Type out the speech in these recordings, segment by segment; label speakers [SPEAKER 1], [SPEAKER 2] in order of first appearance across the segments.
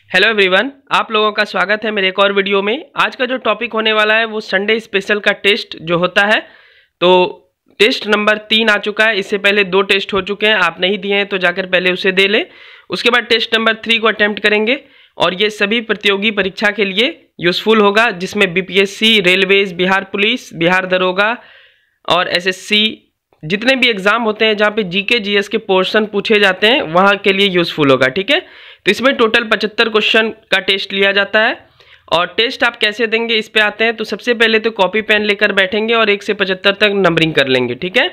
[SPEAKER 1] Hello everyone, आप लोगों का स्वागत है मेरे एक और वीडियो में। आज का जो टॉपिक होने वाला है वो संडे स्पेशल का टेस्ट जो होता है। तो टेस्ट नंबर 3 आ चुका है। इससे पहले 2 टेस्ट हो चुके हैं, आप नहीं दिए हैं तो जाकर पहले उसे दे लें। उसके बाद टेस्ट नंबर 3 को अटेम्प्ट करेंगे और ये सभी प्रतियोगी परीक्षा के लिए यूज़फुल होगा, जिसमें BPSC, railways, Bihar police, Bihar दरोगा और एसएससी जितने भी एग्जाम होते हैं जहाँ पे जीके जीएस के पोर्शन पूछे जाते हैं वहाँ के लिए यूज़फुल होगा। ठीक है, तो इसमें टोटल 75 क्वेश्चन का टेस्ट लिया जाता है। और टेस्ट आप कैसे देंगे इस पे आते हैं। तो सबसे पहले तो कॉपी पेन लेकर बैठेंगे और 1 से 75 तक नंबरिंग कर लेंगे। ठीक है,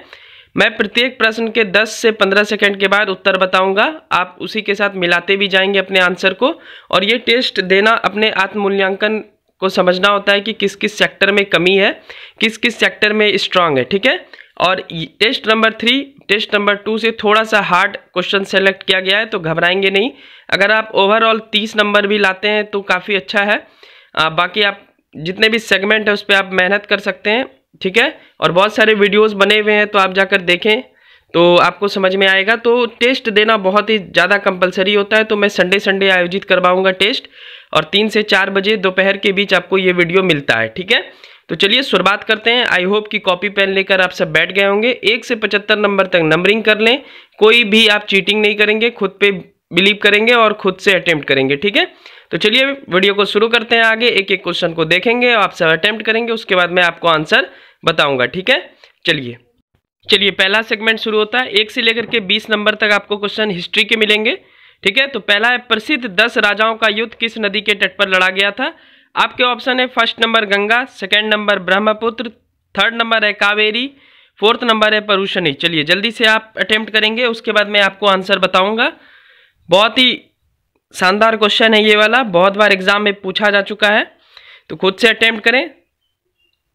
[SPEAKER 1] मैं प्रत्येक प्रश्न के 10 से 15 सेकंड के बाद उत्तर बताऊंगा, आप उसी के साथ मिलाते भी जाएंगे अपने आंसर को। और ये टेस्ट देना अपने आत्ममूल्यांकन को समझना होता है कि किस किस सेक्टर में कमी है, किस किस सेक्टर में स्ट्रांग है। ठीक है, और टेस्ट नंबर 3 टेस्ट नंबर 2 से थोड़ा सा हार्ड क्वेश्चन सेलेक्ट किया गया है, तो घबराएंगे नहीं। अगर आप ओवरऑल 30 नंबर भी लाते हैं तो काफ़ी अच्छा है। बाकी आप जितने भी सेगमेंट है उस पर आप मेहनत कर सकते हैं। ठीक है, और बहुत सारे वीडियोस बने हुए हैं तो आप जाकर देखें तो आपको समझ में आएगा। तो टेस्ट देना बहुत ही ज़्यादा कंपलसरी होता है, तो मैं संडे आयोजित करवाऊँगा टेस्ट, और 3 से 4 बजे दोपहर के बीच आपको ये वीडियो मिलता है। ठीक है, तो चलिए शुरुआत करते हैं। आई होप कि कॉपी पेन लेकर आप सब बैठ गए होंगे। 1 से 75 नंबर तक नंबरिंग कर लें, कोई भी आप चीटिंग नहीं करेंगे, खुद पे बिलीव करेंगे और खुद से अटेम्प्ट करेंगे। ठीक है, तो चलिए वीडियो को शुरू करते हैं। आगे एक एक क्वेश्चन को देखेंगे, आप सब अटेम्प्ट करेंगे, उसके बाद मैं आपको आंसर बताऊंगा। ठीक है, चलिए पहला सेगमेंट शुरू होता है। 1 से लेकर के 20 नंबर तक आपको क्वेश्चन हिस्ट्री के मिलेंगे। ठीक है, तो पहला है, प्रसिद्ध 10 राजाओं का युद्ध किस नदी के तट पर लड़ा गया था। आपके ऑप्शन है, first number Ganga, second number Brahmaputra, third number है कावेरी, फोर्थ नंबर है परुशनी। चलिए जल्दी से आप अटेम्प्ट करेंगे, उसके बाद मैं आपको आंसर बताऊंगा। बहुत ही शानदार क्वेश्चन है ये वाला, बहुत बार एग्जाम में पूछा जा चुका है, तो खुद से अटेम्प्ट करें।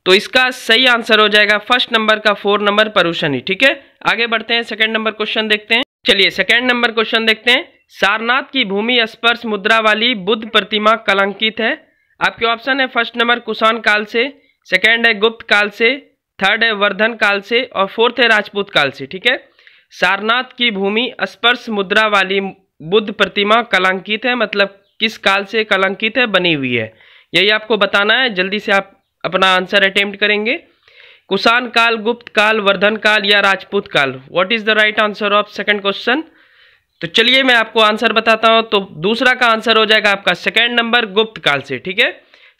[SPEAKER 1] तो इसका सही आंसर हो जाएगा फर्स्ट नंबर का 4 नंबर परुशनी। ठीक है, आगे बढ़ते हैं, सेकंड नंबर क्वेश्चन देखते हैं। चलिए सेकंड नंबर क्वेश्चन देखते हैं। सारनाथ की भूमि स्पर्श मुद्रा वाली बुद्ध प्रतिमा कलंकित है। आपके ऑप्शन है, फर्स्ट नंबर कुषाण काल से, सेकंड है गुप्त काल से, थर्ड है वर्धन काल से और फोर्थ है राजपूत काल से। ठीक है, सारनाथ की भूमि स्पर्श मुद्रा वाली बुद्ध प्रतिमा कलंकित है, मतलब किस काल से कलंकित है, बनी हुई है, यही आपको बताना है। जल्दी से आप अपना आंसर अटेम्प्ट करेंगे। कुषाण काल, गुप्त काल, वर्धन काल या राजपूत काल, what is the right answer of second question. तो चलिए मैं आपको आंसर बताता हूं। तो दूसरा का आंसर हो जाएगा आपका सेकंड नंबर गुप्त काल से। ठीक है,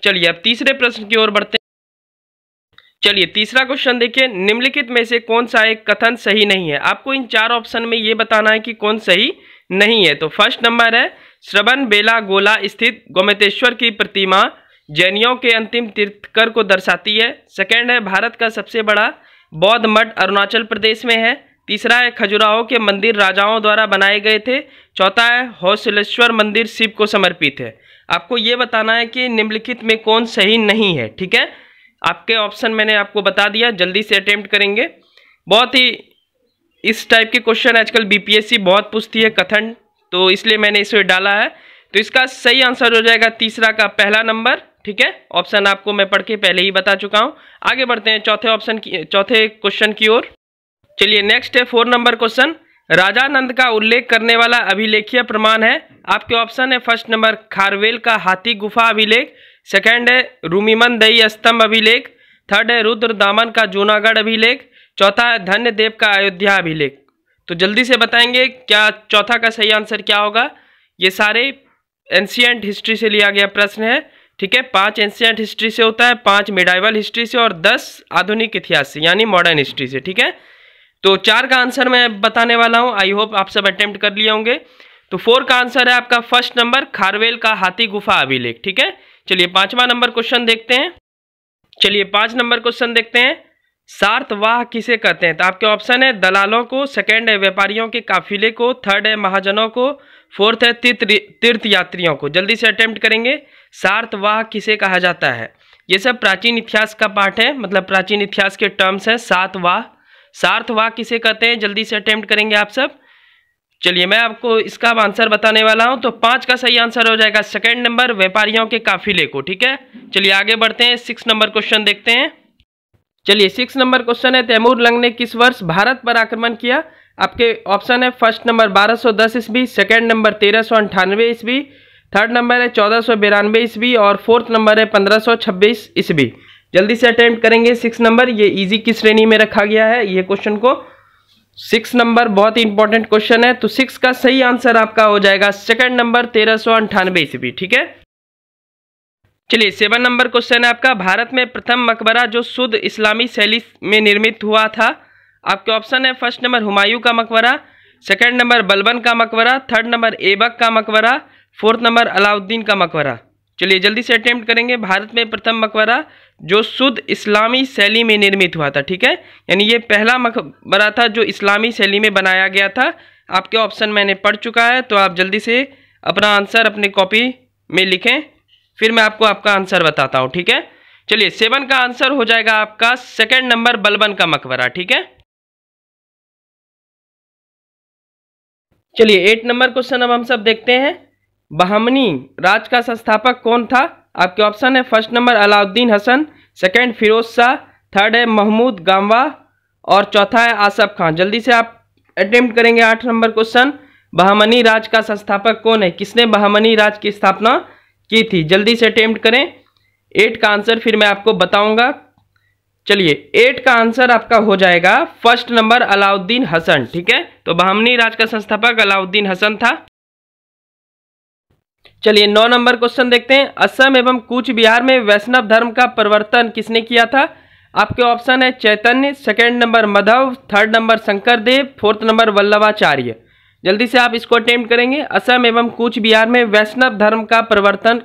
[SPEAKER 1] चलिए अब तीसरे प्रश्न की ओर बढ़ते हैं। चलिए तीसरा क्वेश्चन देखिए, निम्नलिखित में से कौन सा एक कथन सही नहीं है। आपको इन 4 ऑप्शन में ये बताना है कि कौन सही नहीं है। तो फर्स्ट नंबर है, श्रवण बेला गोला स्थित गोमतेश्वर की प्रतिमा जैनियों के अंतिम तीर्थकर को दर्शाती है। सेकंड है, भारत का सबसे बड़ा बौद्ध मठ अरुणाचल प्रदेश में है। तीसरा है, खजुराहो के मंदिर राजाओं द्वारा बनाए गए थे। चौथा है, हौसलेश्वर मंदिर शिव को समर्पित है। आपको ये बताना है कि निम्नलिखित में कौन सही नहीं है। ठीक है, आपके ऑप्शन मैंने आपको बता दिया, जल्दी से अटेम्प्ट करेंगे। बहुत ही इस टाइप के क्वेश्चन आजकल बीपीएससी बहुत पूछती है कथन, तो इसलिए मैंने इसे डाला है। तो इसका सही आंसर हो जाएगा तीसरा का पहला नंबर। ठीक है, ऑप्शन आपको मैं पढ़ के पहले ही बता चुका हूँ। आगे बढ़ते हैं चौथे क्वेश्चन की ओर। चलिए नेक्स्ट है 4 नंबर क्वेश्चन, राजानंद का उल्लेख करने वाला अभिलेखीय प्रमाण है। आपके ऑप्शन है, फर्स्ट नंबर खारवेल का हाथी गुफा अभिलेख, सेकंड है रूमीमन दई स्तंभ अभिलेख, थर्ड है रुद्र दामन का जूनागढ़ अभिलेख, चौथा है धन्य देव का अयोध्या अभिलेख। तो जल्दी से बताएंगे क्या चौथा का सही आंसर क्या होगा। ये सारे एंशिएंट हिस्ट्री से लिया गया प्रश्न है। ठीक है, 5 एंशिएंट हिस्ट्री से होता है, 5 मिडाइवल हिस्ट्री से और 10 आधुनिक इतिहास से यानी मॉडर्न हिस्ट्री से। ठीक है, तो 4 का आंसर मैं बताने वाला हूं, आई होप आप सब अटेम्प्ट कर लिए होंगे। तो 4 का आंसर है आपका फर्स्ट नंबर खारवेल का हाथी गुफा अभिलेख। ठीक है, चलिए 5वां नंबर क्वेश्चन देखते हैं। चलिए 5 नंबर क्वेश्चन देखते हैं, सार्तवाह किसे कहते हैं। तो आपके ऑप्शन है, दलालों को, सेकंड है व्यापारियों के काफिले को, थर्ड है महाजनों को, फोर्थ है तीर्थ यात्रियों को। जल्दी से अटेम्प्ट करेंगे। सार्तवाह किसे कहा जाता है, ये सब प्राचीन इतिहास का पार्ट है, मतलब प्राचीन इतिहास के टर्म्स हैं। सार्थवाह किसे कहते हैं, जल्दी से अटेम्प्ट करेंगे आप सब। चलिए मैं आपको इसका आंसर बताने वाला हूं। तो 5 का सही आंसर हो जाएगा सेकंड नंबर व्यापारियों के काफिले को। ठीक है, चलिए आगे बढ़ते हैं, 6 नंबर क्वेश्चन देखते हैं। चलिए 6 नंबर क्वेश्चन है, तैमूर लंग ने किस वर्ष भारत पर आक्रमण किया। आपके ऑप्शन है, फर्स्ट नंबर 1210 ईस्वी, सेकंड नंबर 1398 ईस्वी, थर्ड नंबर है 1492 ईस्वी और फोर्थ नंबर है 1526 ईस्वी। जल्दी से अटेम्प्ट करेंगे। 6 नंबर ये इजी की श्रेणी में रखा गया है ये क्वेश्चन को। 6 नंबर बहुत ही इंपॉर्टेंट क्वेश्चन है, तो 6 का सही आंसर आपका हो जाएगा सेकंड नंबर 1398 ईस्वी। ठीक है, चलिए 7 नंबर क्वेश्चन है आपका, भारत में प्रथम मकबरा जो शुद्ध इस्लामी शैली में निर्मित हुआ था। आपके ऑप्शन है फर्स्ट नंबर हुमायूं का मकबरा, सेकंड नंबर बलबन का मकबरा, थर्ड नंबर ऐबक का मकबरा, फोर्थ नंबर अलाउद्दीन का मकबरा। चलिए जल्दी से अटेम्प्ट करेंगे। भारत में प्रथम मकबरा जो शुद्ध इस्लामी शैली में निर्मित हुआ था। ठीक है, यानी ये पहला मकबरा था जो इस्लामी शैली में बनाया गया था। आपके ऑप्शन मैंने पढ़ चुका है, तो आप जल्दी से अपना आंसर अपने कॉपी में लिखें, फिर मैं आपको आपका आंसर बताता हूँ। ठीक है, चलिए 7 का आंसर हो जाएगा आपका सेकंड नंबर बलबन का मकबरा। ठीक है, चलिए 8 नंबर क्वेश्चन अब हम सब देखते हैं। बहमनी राज का संस्थापक कौन था। आपके ऑप्शन है first number Alauddin Hasan, second Firoz Shah, third है महमूद गामवा और चौथा है आसफ खान। जल्दी से आप अटेम्प्ट करेंगे। 8 नंबर क्वेश्चन, बहमनी राज का संस्थापक कौन है, किसने बहमनी राज की स्थापना की थी। जल्दी से अटेम्प्ट करें। 8 का आंसर फिर मैं आपको बताऊंगा। चलिए 8 का आंसर आपका हो जाएगा फर्स्ट नंबर अलाउद्दीन हसन। ठीक है, तो बहमनी राज का संस्थापक अलाउद्दीन हसन था। चलिए 9 नंबर क्वेश्चन देखते हैं। असम एवं कूच बिहार में वैष्णव धर्म का प्रवर्तन किसने किया था। आपके ऑप्शन है Chaitanya, second number Madhav, third number Shankardev, fourth number Vallabhacharya. जल्दी से आप इसको अटेम्प्ट करेंगे। असम एवं कूच बिहार में वैष्णव धर्म का प्रवर्तन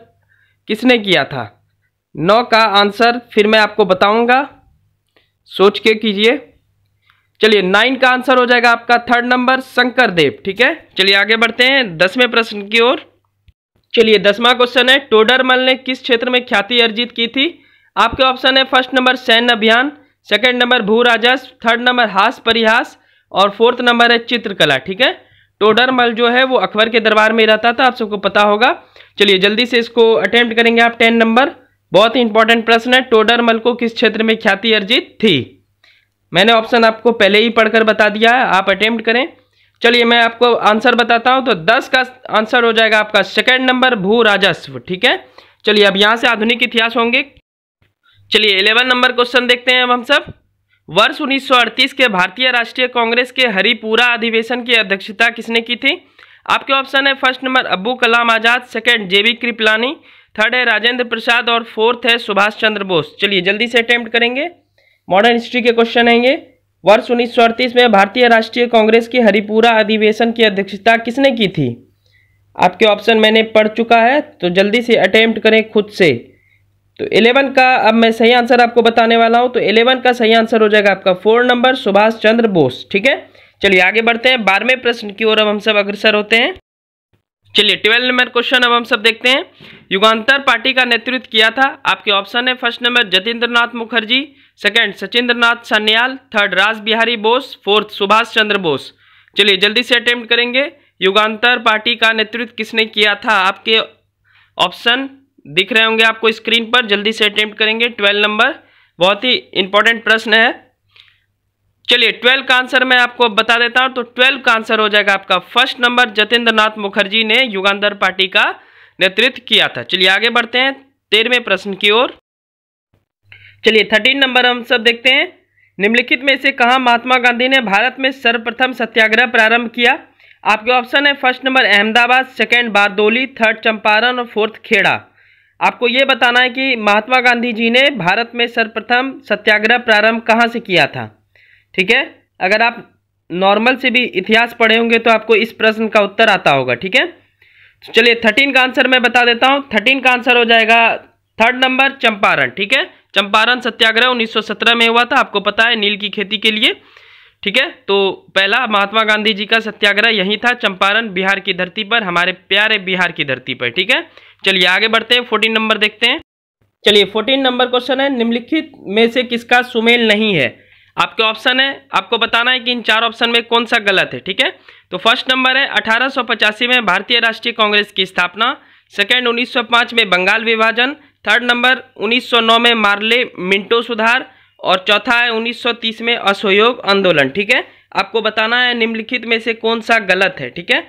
[SPEAKER 1] किसने किया था। 9 का आंसर फिर मैं आपको बताऊंगा, सोच के कीजिए। चलिए 9 का आंसर हो जाएगा आपका थर्ड नंबर शंकरदेव। ठीक है, चलिए आगे बढ़ते हैं 10वें प्रश्न की ओर। चलिए 10वां क्वेश्चन है, टोडरमल ने किस क्षेत्र में ख्याति अर्जित की थी। आपके ऑप्शन है फर्स्ट नंबर सैन्य अभियान, सेकंड नंबर भू राजस्व, थर्ड नंबर हास परिहास और फोर्थ नंबर है चित्रकला। ठीक है, टोडरमल जो है वो अकबर के दरबार में रहता था, आप सबको पता होगा। चलिए जल्दी से इसको अटेम्प्ट करेंगे आप। 10 नंबर बहुत ही इंपॉर्टेंट प्रश्न है, टोडरमल को किस क्षेत्र में ख्याति अर्जित थी। मैंने ऑप्शन आपको पहले ही पढ़कर बता दिया है, आप अटेम्प्ट करें। चलिए मैं आपको आंसर बताता हूं, तो 10 का आंसर हो जाएगा आपका सेकंड नंबर भू राजस्व। ठीक है, चलिए अब यहां से आधुनिक इतिहास होंगे। चलिए 11 नंबर क्वेश्चन देखते हैं अब हम सब। वर्ष 1938 के भारतीय राष्ट्रीय कांग्रेस के हरिपुरा अधिवेशन की अध्यक्षता किसने की थी। आपके ऑप्शन है first number Abdul Kalam Azad, second जेबी कृपलानी, थर्ड है राजेंद्र प्रसाद और फोर्थ है सुभाष चंद्र बोस। चलिए जल्दी से अटेम्प्ट करेंगे। मॉडर्न हिस्ट्री के क्वेश्चन हैं ये। वर्ष 1938 में भारतीय राष्ट्रीय कांग्रेस के हरिपुरा अधिवेशन की अध्यक्षता किसने की थी। आपके ऑप्शन मैंने पढ़ चुका है, तो जल्दी से अटेम्प्ट करें खुद से। तो 11 का अब मैं सही आंसर आपको बताने वाला हूं, तो 11 का सही आंसर हो जाएगा आपका 4 नंबर सुभाष चंद्र बोस। ठीक है, चलिए आगे बढ़ते हैं 12वें प्रश्न की ओर अब हम सब अग्रसर होते हैं। चलिए 12 नंबर क्वेश्चन अब हम सब देखते हैं। युगांतर पार्टी का नेतृत्व किया था। आपके ऑप्शन है फर्स्ट नंबर जतीन्द्र नाथ मुखर्जी, सेकंड सचिंद्र नाथ सान्याल, थर्ड रास बिहारी बोस, फोर्थ सुभाष चंद्र बोस। चलिए जल्दी से अटेम्प्ट करेंगे। युगांतर पार्टी का नेतृत्व किसने किया था। आपके ऑप्शन दिख रहे होंगे आपको स्क्रीन पर, जल्दी से अटेम्प्ट करेंगे। 12 नंबर बहुत ही इंपॉर्टेंट प्रश्न है। चलिए 12 का आंसर मैं आपको बता देता हूं, तो 12 का आंसर हो जाएगा आपका फर्स्ट नंबर जतीन्द्र नाथ मुखर्जी ने युगांतर पार्टी का नेतृत्व किया था। चलिए आगे बढ़ते हैं 13वें प्रश्न की ओर। चलिए 13 नंबर हम सब देखते हैं। निम्नलिखित में से कहां महात्मा गांधी ने भारत में सर्वप्रथम सत्याग्रह प्रारंभ किया। आपके ऑप्शन है first number Ahmedabad, second Bardoli, third Champaran और फोर्थ खेड़ा। आपको ये बताना है कि महात्मा गांधी जी ने भारत में सर्वप्रथम सत्याग्रह प्रारंभ कहां से किया था। ठीक है, अगर आप नॉर्मल से भी इतिहास पढ़े होंगे तो आपको इस प्रश्न का उत्तर आता होगा। ठीक है, तो चलिए 13 का आंसर मैं बता देता हूं। 13 का आंसर हो जाएगा थर्ड नंबर चंपारण। ठीक है, चंपारण सत्याग्रह 1917 में हुआ था, आपको पता है, नील की खेती के लिए। ठीक है, तो पहला महात्मा गांधी जी का सत्याग्रह यही था, चंपारण, बिहार की धरती पर, हमारे प्यारे बिहार की धरती पर। ठीक है, चलिए आगे बढ़ते हैं 14 नंबर देखते हैं। चलिए 14 नंबर क्वेश्चन है, निम्नलिखित में से किसका सुमेल नहीं है। आपके ऑप्शन है, आपको बताना है कि इन 4 ऑप्शन में कौन सा गलत है। ठीक है, तो फर्स्ट नंबर है 1885 में भारतीय राष्ट्रीय कांग्रेस की स्थापना, सेकंड 1905 में बंगाल विभाजन, थर्ड नंबर 1909 में मार्ले मिंटो सुधार और चौथा है 1930 में असहयोग आंदोलन। ठीक है, आपको बताना है निम्नलिखित में से कौन सा गलत है। ठीक है,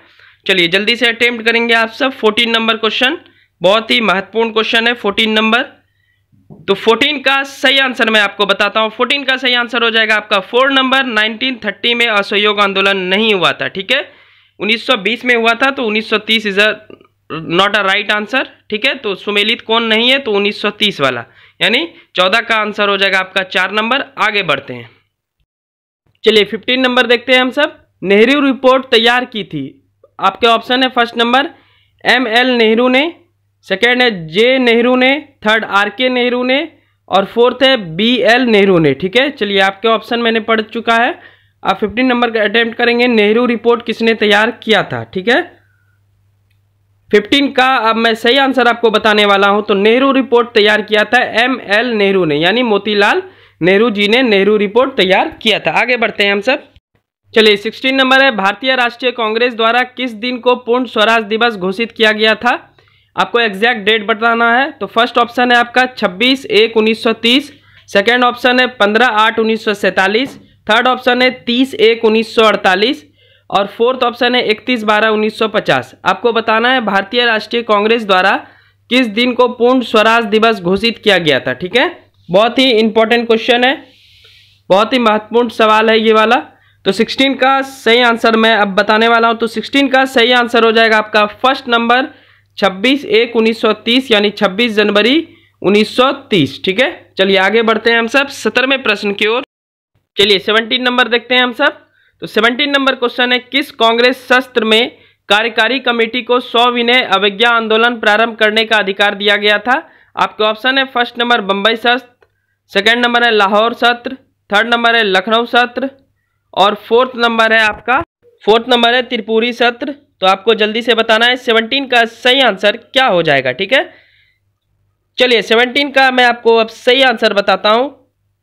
[SPEAKER 1] चलिए जल्दी से अटेम्प्ट करेंगे आप सब। 14 नंबर क्वेश्चन, बहुत ही महत्वपूर्ण क्वेश्चन है 14 नंबर। तो 14 का सही आंसर मैं आपको बताता हूँ। 14 का सही आंसर हो जाएगा आपका 4 नंबर। 1930 में असहयोग आंदोलन नहीं हुआ था, ठीक है, 1920 में हुआ था, तो 1930 is not a right answer, ठीक है। तो सुमेलित कौन नहीं है, तो 1930 वाला, यानी 14 का आंसर हो जाएगा आपका 4 नंबर। आगे बढ़ते हैं। चलिए 15 नंबर देखते हैं हम सब। नेहरू रिपोर्ट तैयार की थी, आपके ऑप्शन है फर्स्ट नंबर ML नेहरू ने, सेकेंड है J नेहरू ने, थर्ड RK नेहरू ने, और फोर्थ है BL नेहरू ने, ठीक है। चलिए आपके ऑप्शन मैंने पढ़ चुका है, आप 15 नंबर का अटेम्प्ट करेंगे। नेहरू रिपोर्ट किसने तैयार किया था, ठीक है। 15 का अब मैं सही आंसर आपको बताने वाला हूं। तो नेहरू रिपोर्ट तैयार किया था ML नेहरू ने, यानी मोतीलाल नेहरू जी ने नेहरू रिपोर्ट तैयार किया था। आगे बढ़ते हैं हम सब। चलिए 16 नंबर है, भारतीय राष्ट्रीय कांग्रेस द्वारा किस दिन को पूर्ण स्वराज दिवस घोषित किया गया था, आपको एग्जैक्ट डेट बताना है। तो फर्स्ट ऑप्शन है आपका 26/1/1930, सेकेंड ऑप्शन है 15/8/1947, थर्ड ऑप्शन है 30/1/1948, और फोर्थ ऑप्शन है 31/12/1950। आपको बताना है भारतीय राष्ट्रीय कांग्रेस द्वारा किस दिन को पूर्ण स्वराज दिवस घोषित किया गया था, ठीक है। बहुत ही इंपॉर्टेंट क्वेश्चन है, बहुत ही महत्वपूर्ण सवाल है ये वाला। तो 16 का सही आंसर मैं अब बताने वाला हूं। तो 16 का सही आंसर हो जाएगा आपका फर्स्ट नंबर 26/1/1930, यानी 26 जनवरी 1930, ठीक है। चलिए आगे बढ़ते हैं हम सब 17वें प्रश्न की ओर। चलिए 17 नंबर देखते हैं हम सब। तो 17 नंबर क्वेश्चन है, किस कांग्रेस सत्र में कार्यकारी कमेटी को सविनय अवज्ञा आंदोलन प्रारंभ करने का अधिकार दिया गया था। आपके ऑप्शन है फर्स्ट नंबर बंबई सत्र, सेकंड नंबर है लाहौर सत्र, थर्ड नंबर है लखनऊ सत्र, और फोर्थ नंबर है त्रिपुरी सत्र। तो आपको जल्दी से बताना है 17 का सही आंसर क्या हो जाएगा, ठीक है। चलिए 17 का मैं आपको अब सही आंसर बताता हूं।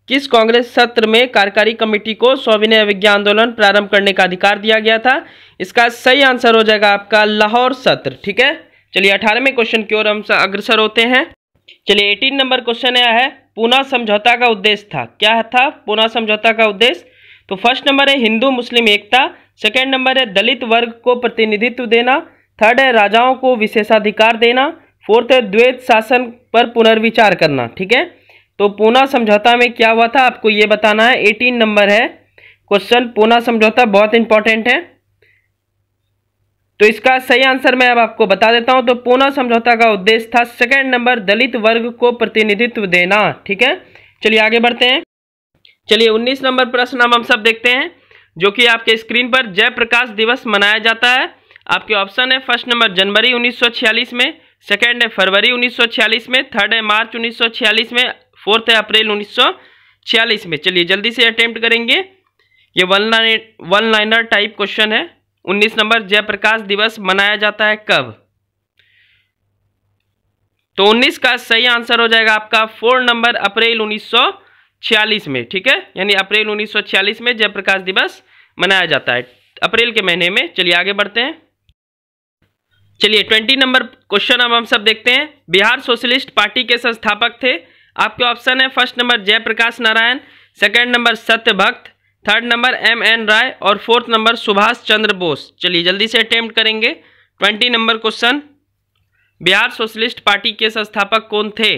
[SPEAKER 1] किस कांग्रेस सत्र में कार्यकारी कमेटी को सविनय अवज्ञा आंदोलन प्रारंभ करने का अधिकार दिया गया था, इसका सही आंसर हो जाएगा आपका लाहौर सत्र, ठीक है। चलिए 18वें क्वेश्चन की ओर हम अग्रसर होते हैं। चलिए 18 नंबर क्वेश्चन आया है, पूना समझौता का उद्देश्य था, क्या था पूना समझौता का उद्देश्य। तो फर्स्ट नंबर है हिंदू मुस्लिम एकता, सेकेंड नंबर है दलित वर्ग को प्रतिनिधित्व देना, थर्ड है राजाओं को विशेषाधिकार देना, फोर्थ है द्वैत शासन पर पुनर्विचार करना, ठीक है। तो पूना समझौता में क्या हुआ था आपको ये बताना है। 18 नंबर है क्वेश्चन, पूना समझौता बहुत इंपॉर्टेंट है। तो इसका सही आंसर मैं अब आपको बता देता हूं। तो पूना समझौता का उद्देश्य था सेकेंड नंबर दलित वर्ग को प्रतिनिधित्व देना, ठीक है। चलिए आगे बढ़ते हैं। चलिए 19 नंबर प्रश्न हम सब देखते हैं, जो कि आपके स्क्रीन पर जयप्रकाश दिवस मनाया जाता है। आपके ऑप्शन है फर्स्ट नंबर जनवरी 1946 में, सेकेंड है फरवरी 1946 में, थर्ड है मार्च 1946 में, फोर्थ है अप्रैल 1946 में। चलिए जल्दी से अटेम्प्ट करेंगे, ये वन लाइनर टाइप क्वेश्चन है। 19 नंबर, जयप्रकाश दिवस मनाया जाता है कब। तो 19 का सही आंसर हो जाएगा आपका 4 नंबर अप्रैल 1946 में, ठीक है, यानी अप्रैल 1946 में जयप्रकाश दिवस मनाया जाता है, अप्रैल के महीने में। चलिए आगे बढ़ते हैं। चलिए 20 नंबर क्वेश्चन अब हम सब देखते हैं। बिहार सोशलिस्ट पार्टी के संस्थापक थे। आपके ऑप्शन है first number Jayaprakash Narayan, second number Satyabhakt, third number MN Roy, और फोर्थ नंबर सुभाष चंद्र बोस। चलिए जल्दी से अटेम्प्ट करेंगे। 20 number question, Bihar socialist party के संस्थापक कौन थे।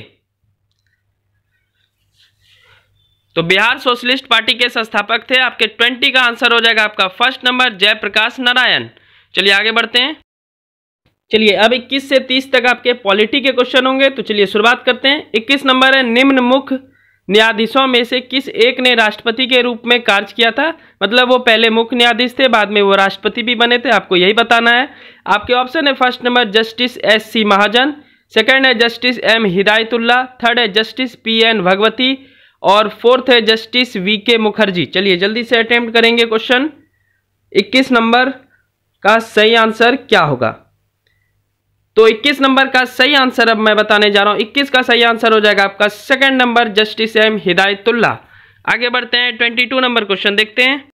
[SPEAKER 1] तो बिहार सोशलिस्ट पार्टी के संस्थापक थे आपके 20 का आंसर हो जाएगा आपका फर्स्ट नंबर जयप्रकाश नारायण। चलिए आगे बढ़ते हैं। चलिए अब 21 से 30 तक आपके पॉलिटी के क्वेश्चन होंगे, तो चलिए शुरुआत करते हैं। 21 नंबर है, निम्न मुख्य न्यायाधीशों में से किस एक ने राष्ट्रपति के रूप में कार्य किया था। मतलब वो पहले मुख्य न्यायाधीश थे, बाद में वो राष्ट्रपति भी बने थे, आपको यही बताना है। आपके ऑप्शन है फर्स्ट नंबर जस्टिस SC महाजन, सेकंड है जस्टिस M हिदायतुल्ला, थर्ड है जस्टिस PN भगवती, और फोर्थ है जस्टिस VK मुखर्जी। चलिए जल्दी से अटेम्प्ट करेंगे क्वेश्चन। 21 नंबर का सही आंसर क्या होगा। तो 21 नंबर का सही आंसर अब मैं बताने जा रहा हूं। 21 का सही आंसर हो जाएगा आपका second number justice M Hidayatullah. आगे बढ़ते हैं, 22 नंबर क्वेश्चन देखते हैं।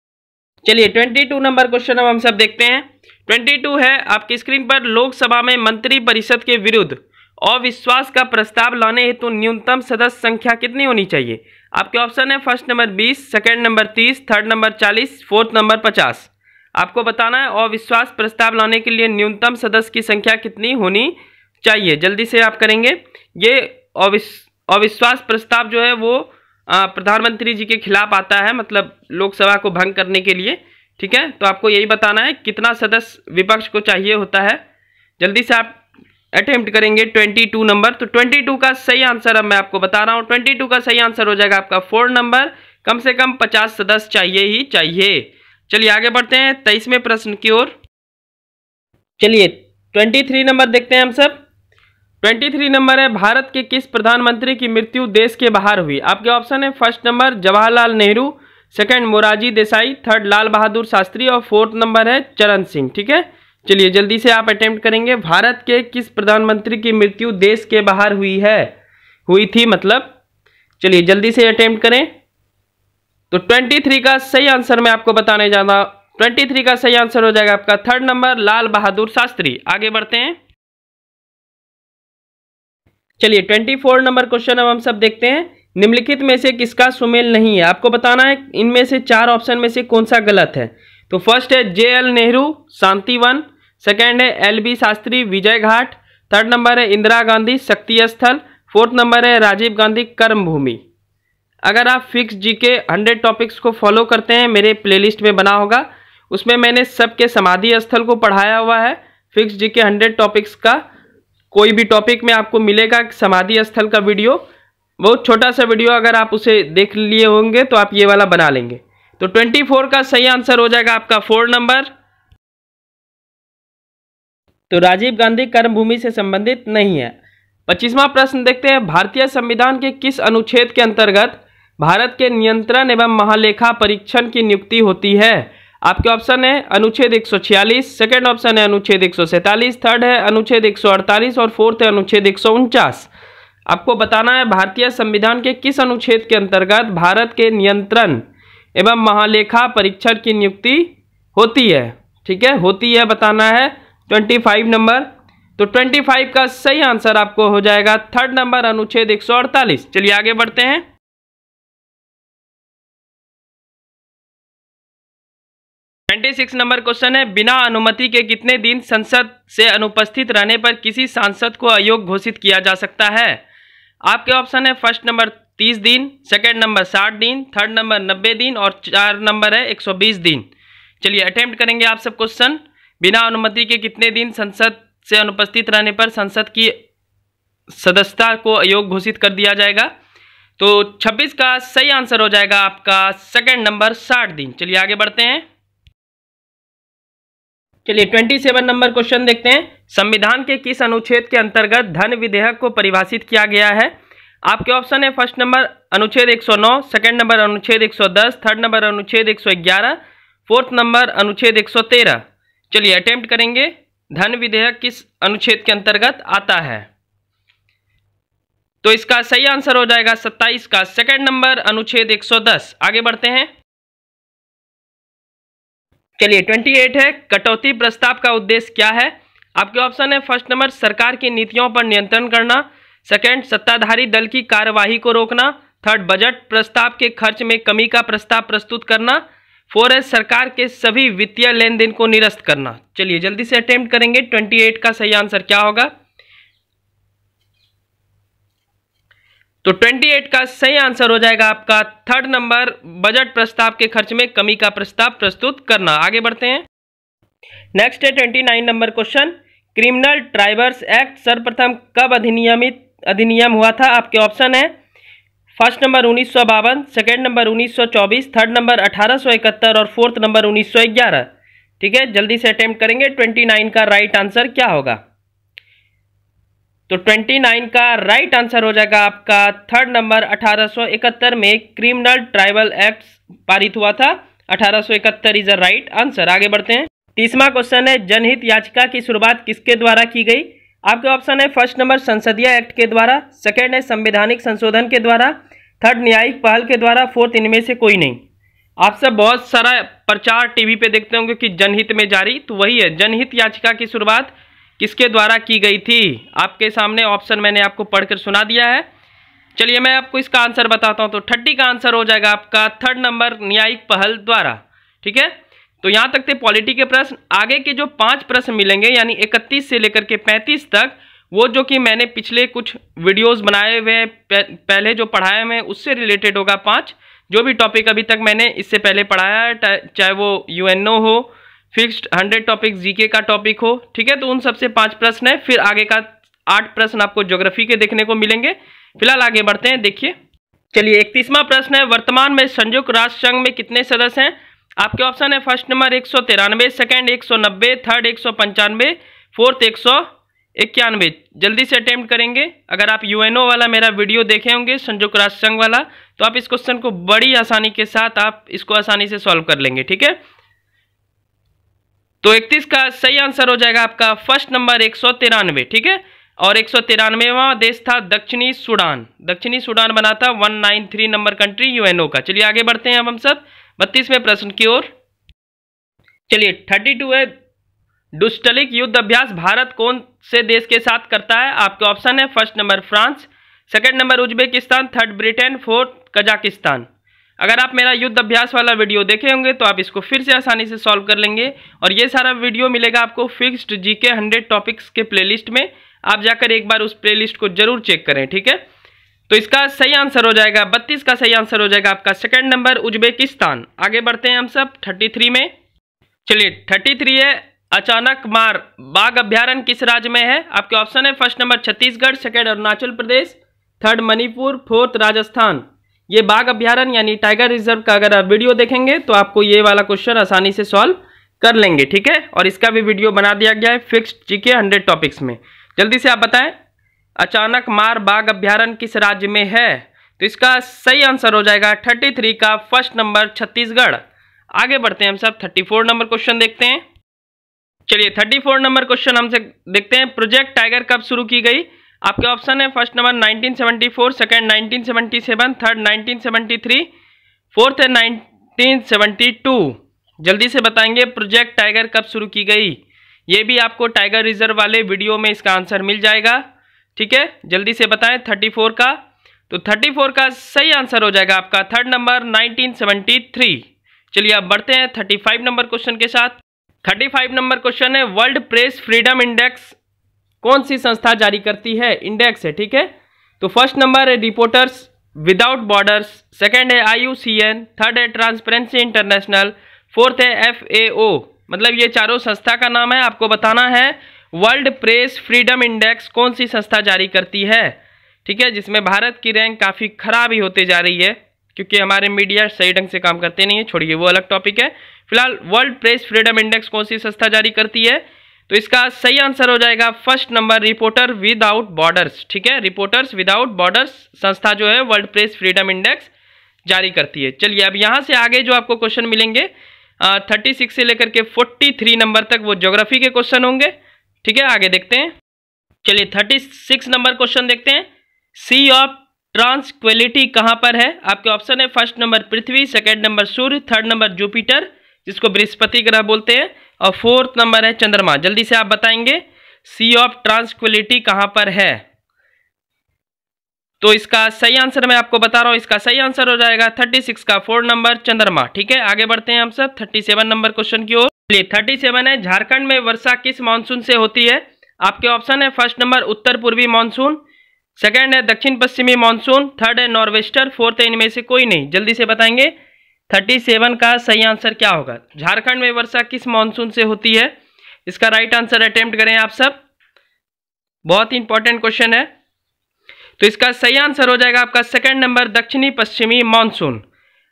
[SPEAKER 1] चलिए 22 नंबर क्वेश्चन अब हम सब देखते हैं। 22 है आपकी स्क्रीन पर, लोकसभा में मंत्री परिषद के विरुद्ध अविश्वास का प्रस्ताव लाने हेतु न्यूनतम सदस्य संख्या कितनी होनी चाहिए। आपके ऑप्शन है first number 20, second number 30, third number 40, fourth number 50। आपको बताना है अविश्वास प्रस्ताव लाने के लिए न्यूनतम सदस्य की संख्या कितनी होनी चाहिए। जल्दी से आप करेंगे। ये अविश्वास प्रस्ताव जो है वो प्रधानमंत्री जी के खिलाफ आता है, मतलब लोकसभा को भंग करने के लिए। ठीक है, तो आपको यही बताना है कितना सदस्य विपक्ष को चाहिए होता है। जल्दी से आप अटेम्प्ट करेंगे 22 नंबर। तो 22 का सही आंसर अब मैं आपको बता रहा हूँ। 22 का सही आंसर हो जाएगा आपका 4 नंबर। कम से कम 50 सदस्य चाहिए ही चाहिए। चलिए आगे बढ़ते हैं 23वें प्रश्न की ओर। चलिए 23 नंबर देखते हैं हम सब। 23 नंबर है, भारत के किस प्रधानमंत्री की मृत्यु देश के बाहर हुई। आपके ऑप्शन है first number Jawaharlal Nehru, second Morarji Desai, third Lal Bahadur Shastri और फोर्थ नंबर है चरण सिंह। ठीक है, चलिए जल्दी से आप अटेम्प्ट करेंगे। भारत के किस प्रधानमंत्री की मृत्यु देश के बाहर हुई थी मतलब। चलिए जल्दी से अटेम्प्ट करें। तो 23 का सही आंसर मैं आपको बताने जा रहा हूं। 23 का सही आंसर हो जाएगा आपका थर्ड नंबर लाल बहादुर शास्त्री। आगे बढ़ते हैं। चलिए 24 नंबर क्वेश्चन अब हम सब देखते हैं। निम्नलिखित में से किसका सुमेल नहीं है। आपको बताना है इनमें से 4 ऑप्शन में से कौन सा गलत है। तो फर्स्ट है JL नेहरू शांतिवन, सेकेंड है LB Shastri Vijay Ghat, third number है इंदिरा गांधी शक्ति स्थल, फोर्थ नंबर है राजीव गांधी कर्मभूमि। अगर आप फिक्स जीके 100 टॉपिक्स को फॉलो करते हैं, मेरे प्लेलिस्ट में बना होगा, उसमें मैंने सबके समाधि स्थल को पढ़ाया हुआ है। फिक्स जीके 100 टॉपिक्स का कोई भी टॉपिक में आपको मिलेगा समाधि स्थल का वीडियो, बहुत छोटा सा वीडियो। अगर आप उसे देख लिए होंगे तो आप ये वाला बना लेंगे। तो 24 का सही आंसर हो जाएगा आपका 4 नंबर। तो राजीव गांधी कर्मभूमि से संबंधित नहीं है। 25वां प्रश्न देखते हैं। भारतीय संविधान के किस अनुच्छेद के अंतर्गत भारत के नियंत्रण एवं महालेखा परीक्षण की नियुक्ति होती है। आपके ऑप्शन है अनुच्छेद 146, सेकंड ऑप्शन है अनुच्छेद 147, थर्ड है अनुच्छेद 148 और फोर्थ है अनुच्छेद 149। आपको बताना है भारतीय संविधान के किस अनुच्छेद के अंतर्गत भारत के नियंत्रण एवं महालेखा परीक्षण की नियुक्ति होती है। ठीक है, होती है बताना है 25 नंबर। तो 25 का सही आंसर आपको हो जाएगा थर्ड नंबर अनुच्छेद 148। चलिए आगे बढ़ते हैं। 26 नंबर क्वेश्चन है, बिना अनुमति के कितने दिन संसद से अनुपस्थित रहने पर किसी सांसद को अयोग्य घोषित किया जा सकता है। आपके ऑप्शन है फर्स्ट नंबर 30 दिन, सेकंड नंबर 60 दिन, थर्ड नंबर 90 दिन और 4 नंबर है 120 दिन। चलिए अटेम्प्ट करेंगे आप सब क्वेश्चन। बिना अनुमति के कितने दिन संसद से अनुपस्थित रहने पर संसद की सदस्यता को अयोग्य घोषित कर दिया जाएगा। तो 26 का सही आंसर हो जाएगा आपका सेकंड नंबर 60 दिन। चलिए आगे बढ़ते हैं। चलिए 27 नंबर क्वेश्चन देखते हैं। संविधान के किस अनुच्छेद के अंतर्गत धन विधेयक को परिभाषित किया गया है। आपके ऑप्शन है फर्स्ट नंबर अनुच्छेद 109, सेकंड नंबर अनुच्छेद 110, थर्ड नंबर अनुच्छेद 111, फोर्थ नंबर अनुच्छेद 113। चलिए अटेम्प्ट करेंगे। धन विधेयक किस अनुच्छेद के अंतर्गत आता है। तो इसका सही आंसर हो जाएगा 27 का सेकंड नंबर अनुच्छेद 110। आगे बढ़ते हैं। चलिए 28 है, कटौती प्रस्ताव का उद्देश्य क्या है। आपके ऑप्शन है फर्स्ट नंबर सरकार की नीतियों पर नियंत्रण करना, सेकंड सत्ताधारी दल की कार्यवाही को रोकना, थर्ड बजट प्रस्ताव के खर्च में कमी का प्रस्ताव प्रस्तुत करना, फोर है सरकार के सभी वित्तीय लेन देन को निरस्त करना। चलिए जल्दी से अटेम्प्ट करेंगे 28 का सही आंसर क्या होगा। तो 28 का सही आंसर हो जाएगा आपका थर्ड नंबर बजट प्रस्ताव के खर्च में कमी का प्रस्ताव प्रस्तुत करना। आगे बढ़ते हैं। नेक्स्ट है 29 number question. Criminal tribunals act सर्वप्रथम कब अधिनियम हुआ था। आपके ऑप्शन है first number 1952, second number 1924, third number 1871 और फोर्थ नंबर 1911। ठीक है, जल्दी से अटेम्प्ट करेंगे 29 का राइट आंसर क्या होगा। तो 29 का राइट आंसर हो जाएगा आपका थर्ड नंबर 1871 में क्रिमिनल ट्राइबल एक्ट पारित हुआ था। 1871 इज अ राइट आंसर। आगे बढ़ते हैं। 30वां क्वेश्चन है, जनहित याचिका की शुरुआत किसके द्वारा की गई। आपके ऑप्शन है फर्स्ट नंबर संसदीय एक्ट के द्वारा, सेकेंड है संवैधानिक संशोधन के द्वारा, थर्ड न्यायिक पहल के द्वारा, फोर्थ इनमें से कोई नहीं। आप सब बहुत सारा प्रचार टीवी पे देखते होंगे कि जनहित में जारी, तो वही है। जनहित याचिका की शुरुआत किसके द्वारा की गई थी। आपके सामने ऑप्शन मैंने आपको पढ़कर सुना दिया है। चलिए मैं आपको इसका आंसर बताता हूं। तो 30 का आंसर हो जाएगा आपका थर्ड नंबर न्यायिक पहल द्वारा। ठीक है, तो यहाँ तक थे पॉलिटी के प्रश्न। आगे के जो 5 प्रश्न मिलेंगे यानी 31 से लेकर के 35 तक, वो जो कि मैंने पिछले कुछ वीडियोस बनाए हुए पहले जो पढ़ाए हुए उससे रिलेटेड होगा। 5 जो भी टॉपिक अभी तक मैंने इससे पहले पढ़ाया है, चाहे वो यूएनओ हो, फिक्स्ड 100 टॉपिक जीके का टॉपिक हो, ठीक है, तो उन सबसे 5 प्रश्न है। फिर आगे का 8 प्रश्न आपको ज्योग्राफी के देखने को मिलेंगे। फिलहाल आगे बढ़ते हैं, देखिए। चलिए 31वां प्रश्न है, वर्तमान में संयुक्त राष्ट्र संघ में कितने सदस्य हैं? आपके ऑप्शन है first number 193, second 190, third 195, fourth 191। जल्दी से अटेम्प्ट करेंगे। अगर आप यूएनओ वाला मेरा वीडियो देखे होंगे संयुक्त राष्ट्र संघ वाला, तो आप इस क्वेश्चन को बड़ी आसानी के साथ आप इसको आसानी से सॉल्व कर लेंगे, ठीक है। तो 31 का सही आंसर हो जाएगा आपका फर्स्ट नंबर 193, ठीक है। और 193वां देश था दक्षिणी सूडान। दक्षिणी सूडान बना था 193 नंबर कंट्री यूएनओ का। चलिए आगे बढ़ते हैं अब हम सब 32वें प्रश्न की ओर। चलिए 32 है, डुस्टलिक युद्ध अभ्यास भारत कौन से देश के साथ करता है? आपके ऑप्शन है first number France, second number Uzbekistan, third Britain, fourth Kazakhstan. अगर आप मेरा युद्ध अभ्यास वाला वीडियो देखे होंगे तो आप इसको फिर से आसानी से सॉल्व कर लेंगे। और ये सारा वीडियो मिलेगा आपको फिक्स्ड जीके 100 टॉपिक्स के प्लेलिस्ट में। आप जाकर एक बार उस प्लेलिस्ट को जरूर चेक करें, ठीक है। तो इसका सही आंसर हो जाएगा 32 का सही आंसर हो जाएगा आपका सेकंड नंबर उज्बेकिस्तान। आगे बढ़ते हैं हम सब 33 में। चलिए 33 है, अचानक मार बाघ अभ्यारण्य किस राज्य में है? आपके ऑप्शन है first number Chhattisgarh, second Arunachal Pradesh, third Manipur, fourth Rajasthan. ये बाघ अभ्यारण्य यानी टाइगर रिजर्व का अगर आप वीडियो देखेंगे तो आपको ये वाला क्वेश्चन आसानी से सॉल्व कर लेंगे, ठीक है। और इसका भी वीडियो बना दिया गया है फिक्स्ड जीके 100 टॉपिक्स में। जल्दी से आप बताएं, अचानक मार बाघ अभ्यारण्य किस राज्य में है? तो इसका सही आंसर हो जाएगा 33 का फर्स्ट नंबर छत्तीसगढ़। आगे बढ़ते हैं हम सब 34 नंबर क्वेश्चन देखते हैं। चलिए 34 नंबर क्वेश्चन हमसे देखते हैं, प्रोजेक्ट टाइगर कब शुरू की गई? आपके ऑप्शन है first number 1974, second 1977, third 1973, fourth है 1972। जल्दी से बताएंगे प्रोजेक्ट टाइगर कब शुरू की गई। ये भी आपको टाइगर रिजर्व वाले वीडियो में इसका आंसर मिल जाएगा, ठीक है। जल्दी से बताएं 34 का। तो 34 का सही आंसर हो जाएगा आपका थर्ड नंबर 1973। चलिए अब बढ़ते हैं 35 नंबर क्वेश्चन के साथ। 35 नंबर क्वेश्चन है, वर्ल्ड प्रेस फ्रीडम इंडेक्स कौन सी संस्था जारी करती है? इंडेक्स है, ठीक है। तो फर्स्ट नंबर है रिपोर्टर्स विदाउट बॉर्डर्स, सेकंड है IUCN, थर्ड है ट्रांसपेरेंसी इंटरनेशनल, फोर्थ है FAO। मतलब ये चारों संस्था का नाम है। आपको बताना है वर्ल्ड प्रेस फ्रीडम इंडेक्स कौन सी संस्था जारी करती है, ठीक है, जिसमें भारत की रैंक काफ़ी खराब ही होते जा रही है क्योंकि हमारे मीडिया सही ढंग से काम करते नहीं है। छोड़िए वो अलग टॉपिक है। फिलहाल वर्ल्ड प्रेस फ्रीडम इंडेक्स कौन सी संस्था जारी करती है? तो इसका सही आंसर हो जाएगा first number reporter without borders, ठीक है। रिपोर्टर्स विदाउट बॉर्डर्स संस्था जो है वर्ल्ड प्रेस फ्रीडम इंडेक्स जारी करती है। चलिए अब यहाँ से आगे जो आपको क्वेश्चन मिलेंगे 36 से लेकर के 43 नंबर तक वो ज्योग्राफी के क्वेश्चन होंगे, ठीक है। आगे देखते हैं। चलिए 36 नंबर क्वेश्चन देखते हैं, सी ऑफ ट्रांसक्विलिटी कहाँ पर है? आपके ऑप्शन है फर्स्ट नंबर पृथ्वी, सेकंड नंबर सूर्य, थर्ड नंबर जुपिटर जिसको बृहस्पति ग्रह बोलते हैं, और फोर्थ नंबर है चंद्रमा। जल्दी से आप बताएंगे सी ऑफ ट्रांसक्विलिटी कहाँ पर है? तो इसका सही आंसर मैं आपको बता रहा हूं, इसका सही आंसर हो जाएगा 36 का 4 नंबर चंद्रमा, ठीक है। आगे बढ़ते हैं हम सब 37 नंबर क्वेश्चन की ओर। 37 है, झारखंड में वर्षा किस मानसून से होती है? आपके ऑप्शन है फर्स्ट नंबर उत्तर पूर्वी मानसून, सेकंड है दक्षिण पश्चिमी मानसून, थर्ड है नॉर्वेस्टर, फोर्थ है इनमें से कोई नहीं। जल्दी से बताएंगे 37 का सही आंसर क्या होगा। झारखंड में वर्षा किस मानसून से होती है? इसका राइट आंसर अटेम्प्ट करें आप सब, बहुत ही इंपॉर्टेंट क्वेश्चन है। तो इसका सही आंसर हो जाएगा आपका सेकंड नंबर दक्षिणी पश्चिमी मानसून।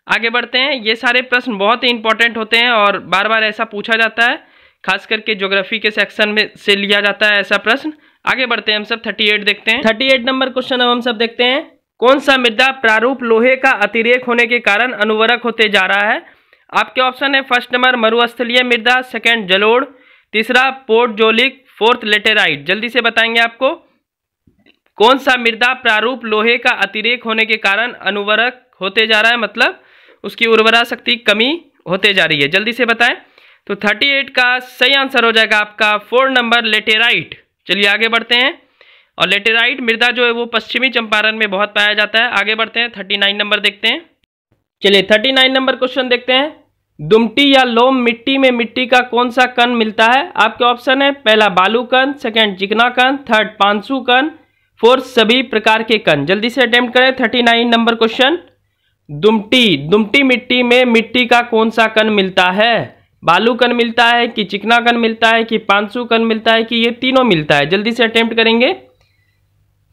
[SPEAKER 1] आगे बढ़ते हैं। ये सारे प्रश्न बहुत ही इंपॉर्टेंट होते हैं और बार बार ऐसा पूछा जाता है, खास करके ज्योग्राफी के सेक्शन में से लिया जाता है ऐसा प्रश्न। आगे बढ़ते हैं हम सब 38 देखते हैं। 38 नंबर क्वेश्चन हम सब देखते हैं, कौन सा मृदा प्रारूप लोहे का अतिरेक होने के कारण अनुवर्रक होते जा रहा है? आपके ऑप्शन है फर्स्ट नंबर मरुस्थलीय मृदा, सेकंड जलोढ़, तीसरा पोर्टजोलिक, फोर्थ लेटेराइट। जल्दी से बताएंगे आपको कौन सा मृदा प्रारूप लोहे का अतिरेक होने के कारण अनुवर्रक होते जा रहा है, मतलब उसकी उर्वरा शक्ति कमी होते जा रही है। जल्दी से बताएं। तो 38 का सही आंसर हो जाएगा आपका 4 नंबर लेटेराइट। चलिए आगे बढ़ते हैं। और लेटेराइट मृदा जो है वो पश्चिमी चंपारण में बहुत पाया जाता है। आगे बढ़ते हैं 39 नंबर देखते हैं। चलिए 39 नंबर क्वेश्चन देखते हैं, दुमटी या लोम मिट्टी में मिट्टी का कौन सा कण मिलता है? आपके ऑप्शन है पहला बालू कण, सेकंड चिकना कण, थर्ड पांसु कण, फोर्थ सभी प्रकार के कण। जल्दी से अटेम्प्ट करें 39 नंबर क्वेश्चन। दुमटी मिट्टी में मिट्टी का कौन सा कण मिलता है? बालू कण मिलता है कि चिकना कण मिलता है कि पांसु कण मिलता है कि ये तीनों मिलता है? जल्दी से अटेम्प्ट करेंगे।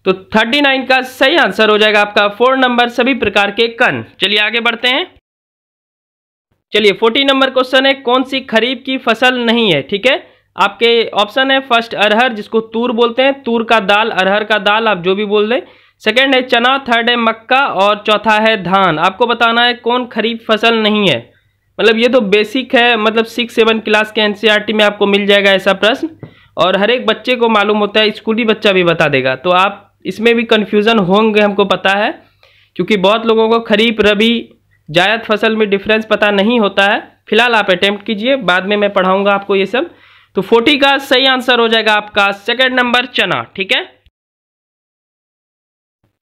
[SPEAKER 1] तो 39 का सही आंसर हो जाएगा आपका 4 नंबर सभी प्रकार के कण। चलिए आगे बढ़ते हैं। चलिए 40 नंबर क्वेश्चन है कौन सी खरीफ की फसल नहीं है? ठीक है, आपके ऑप्शन है फर्स्ट अरहर जिसको तूर बोलते हैं, तूर का दाल, अरहर का दाल, आप जो भी बोल दें। सेकंड है चना, थर्ड है मक्का और चौथा है धान। आपको बताना है कौन खरीफ फसल नहीं है। मतलब ये तो बेसिक है, मतलब 6-7 क्लास के एनसीईआरटी में आपको मिल जाएगा ऐसा प्रश्न, और हर एक बच्चे को मालूम होता है, स्कूली बच्चा भी बता देगा। तो आप इसमें भी कन्फ्यूज़न होंगे, हमको पता है, क्योंकि बहुत लोगों को खरीफ, रबी, जायद फसल में डिफरेंस पता नहीं होता है। फिलहाल आप अटेम्प्ट कीजिए, बाद में मैं पढ़ाऊंगा आपको ये सब। तो 40 का सही आंसर हो जाएगा आपका सेकंड नंबर चना। ठीक है,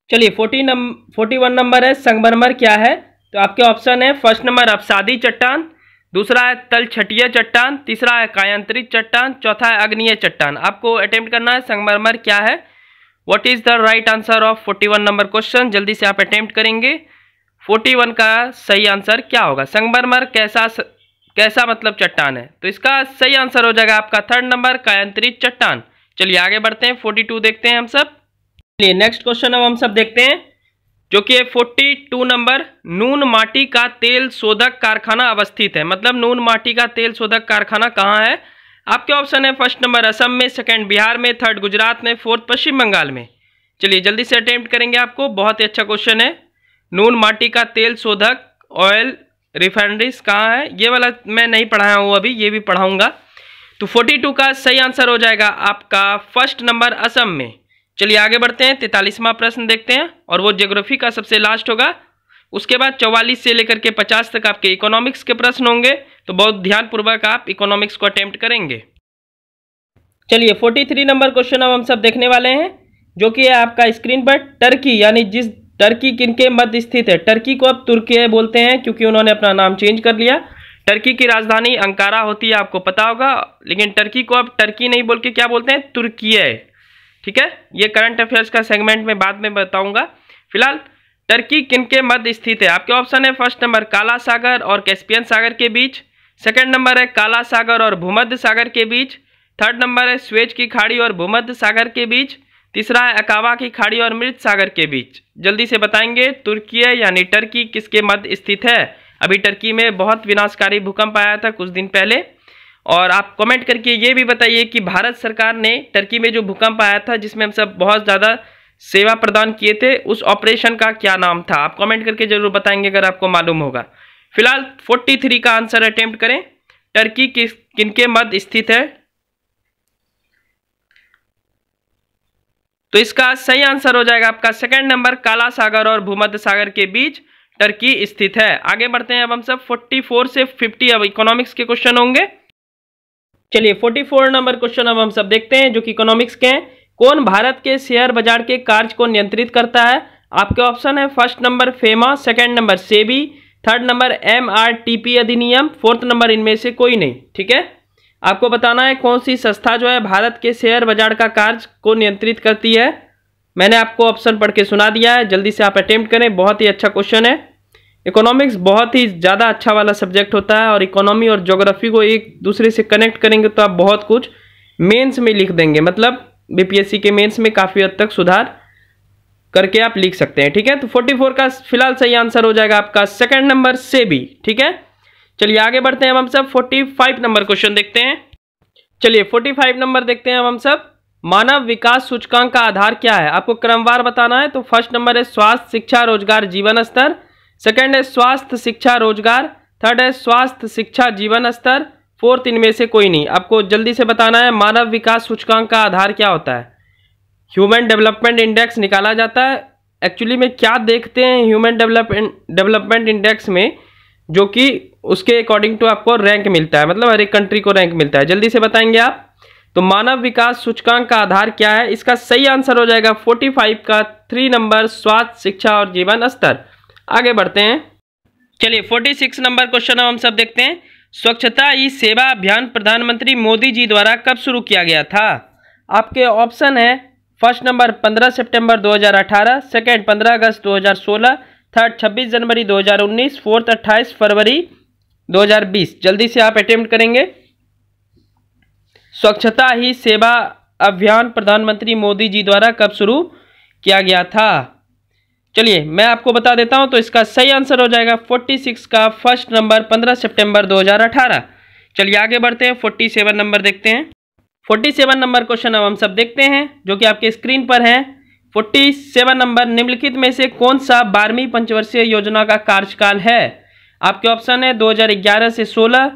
[SPEAKER 1] चलिए 41 नंबर है संगमरमर क्या है? तो आपके ऑप्शन है फर्स्ट नंबर अवसादी चट्टान, दूसरा है तलछटीय चट्टान, तीसरा है कायांतरित चट्टान, चौथा है अग्नीय चट्टान। आपको अटेम्प्ट करना है संगमरमर क्या है। What is the right answer of 41 number question? जल्दी से आप अटेम्प्ट करेंगे। 41 का सही आंसर क्या होगा? संगमरमर कैसा मतलब चट्टान है? तो इसका सही आंसर हो जाएगा आपका थर्ड नंबर कायांतरित चट्टान। चलिए आगे बढ़ते हैं, 42 देखते हैं हम सब। चलिए नेक्स्ट क्वेश्चन अब हम सब देखते हैं, जो कि 42 नंबर। नून माटी का तेल शोधक कारखाना अवस्थित है। मतलब नून माटी का तेल शोधक कारखाना कहाँ है? आपके ऑप्शन है फर्स्ट नंबर असम में, सेकंड बिहार में, थर्ड गुजरात में, फोर्थ पश्चिम बंगाल में। चलिए जल्दी से अटेम्प्ट करेंगे आपको, बहुत ही अच्छा क्वेश्चन है। नून माटी का तेल शोधक ऑयल रिफाइनरीज कहाँ है? ये वाला मैं नहीं पढ़ाया हूँ अभी, ये भी पढ़ाऊंगा। तो 42 का सही आंसर हो जाएगा आपका फर्स्ट नंबर असम में। चलिए आगे बढ़ते हैं, 43वां प्रश्न देखते हैं, और वो ज्योग्राफी का सबसे लास्ट होगा। उसके बाद 44 से लेकर के 50 तक आपके इकोनॉमिक्स के प्रश्न होंगे, तो बहुत ध्यानपूर्वक आप इकोनॉमिक्स को अटेम्प्ट करेंगे। चलिए 43 नंबर क्वेश्चन अब हम सब देखने वाले हैं, जो कि है आपका स्क्रीन पर। टर्की यानी जिस टर्की किनके मध्य स्थित है? टर्की को अब तुर्की बोलते हैं, क्योंकि उन्होंने अपना नाम चेंज कर लिया। टर्की की राजधानी अंकारा होती है, आपको पता होगा, लेकिन टर्की को अब टर्की नहीं बोल के क्या बोलते हैं? तुर्की। ठीक है, ये करंट अफेयर्स का सेगमेंट में बाद में बताऊंगा। फिलहाल टर्की किनके मध्य स्थित है? आपके ऑप्शन है फर्स्ट नंबर काला सागर और कैस्पियन सागर के बीच, सेकंड नंबर है काला सागर और भूमध्य सागर के बीच, थर्ड नंबर है स्वेज की खाड़ी और भूमध्य सागर के बीच, तीसरा है अकाबा की खाड़ी और मृत सागर के बीच। जल्दी से बताएंगे, तुर्की यानी टर्की किसके मध्य स्थित है? अभी टर्की में बहुत विनाशकारी भूकंप आया था कुछ दिन पहले, और आप कमेंट करके ये भी बताइए कि भारत सरकार ने टर्की में जो भूकंप आया था, जिसमें हम सब बहुत ज़्यादा सेवा प्रदान किए थे, उस ऑपरेशन का क्या नाम था? आप कमेंट करके जरूर बताएंगे अगर आपको मालूम होगा। फिलहाल 43 का आंसर अटेम्प्ट करें। टर्की किनके मध्य स्थित है? तो इसका सही आंसर हो जाएगा आपका सेकंड नंबर काला सागर और भूमध्य सागर के बीच टर्की स्थित है। आगे बढ़ते हैं अब हम सब 44 से 50 अब इकोनॉमिक्स के क्वेश्चन होंगे। चलिए 44 नंबर क्वेश्चन अब हम सब देखते हैं, जो कि इकोनॉमिक्स के हैं। कौन भारत के शेयर बाजार के कार्य को नियंत्रित करता है? आपके ऑप्शन है first number FEMA, second number SEBI, third number MRTP अधिनियम, फोर्थ नंबर इनमें से कोई नहीं। ठीक है, आपको बताना है कौन सी संस्था जो है भारत के शेयर बाजार का कार्य को नियंत्रित करती है। मैंने आपको ऑप्शन पढ़ के सुना दिया है, जल्दी से आप अटेम्प्ट करें, बहुत ही अच्छा क्वेश्चन है। इकोनॉमिक्स बहुत ही ज़्यादा अच्छा वाला सब्जेक्ट होता है, और इकोनॉमी और ज्योग्राफी को एक दूसरे से कनेक्ट करेंगे तो आप बहुत कुछ मेंस में लिख देंगे, मतलब बीपीएससी के मेंस में काफ़ी हद तक सुधार करके आप लिख सकते हैं। ठीक है, तो 44 का फिलहाल सही आंसर हो जाएगा आपका सेकंड नंबर सेबी। ठीक है, चलिए आगे बढ़ते हैं, हम सब 45 नंबर क्वेश्चन देखते हैं। चलिए 45 नंबर देखते हैं हम सब। मानव विकास सूचकांक का आधार क्या है? आपको क्रमवार बताना है। तो फर्स्ट नंबर है स्वास्थ्य शिक्षा रोजगार जीवन स्तर, सेकंड है स्वास्थ्य शिक्षा रोजगार, थर्ड है स्वास्थ्य शिक्षा जीवन स्तर, फोर्थ इनमें से कोई नहीं। आपको जल्दी से बताना है मानव विकास सूचकांक का आधार क्या होता है। ह्यूमन डेवलपमेंट इंडेक्स निकाला जाता है। एक्चुअली में क्या देखते हैं ह्यूमन डेवलपमेंट इंडेक्स में, जो कि उसके अकॉर्डिंग टू आपको रैंक मिलता है, मतलब हर एक कंट्री को रैंक मिलता है। जल्दी से बताएंगे आप। तो मानव विकास सूचकांक का आधार क्या है? इसका सही आंसर हो जाएगा 45 का 3 नंबर स्वास्थ्य शिक्षा और जीवन स्तर। आगे बढ़ते हैं। चलिए 46 नंबर क्वेश्चन हम सब देखते हैं। स्वच्छता ही सेवा अभियान प्रधानमंत्री मोदी जी द्वारा कब शुरू किया गया था? आपके ऑप्शन है फर्स्ट नंबर 15 सितंबर 2018, सेकंड 15 अगस्त 2016, थर्ड 26 जनवरी 2019, फोर्थ 28 फरवरी 2020। जल्दी से आप अटेम्प्ट करेंगे। स्वच्छता ही सेवा अभियान प्रधानमंत्री मोदी जी द्वारा कब शुरू किया गया था? चलिए मैं आपको बता देता हूं। तो इसका सही आंसर हो जाएगा 46 का फर्स्ट नंबर 15 सितंबर 2018। चलिए आगे बढ़ते हैं, 47 नंबर देखते हैं। 47 नंबर क्वेश्चन अब हम सब देखते हैं जो कि आपके स्क्रीन पर है। 47 नंबर, निम्नलिखित में से कौन सा 12वीं पंचवर्षीय योजना का कार्यकाल है? आपके ऑप्शन है 2011 से 16,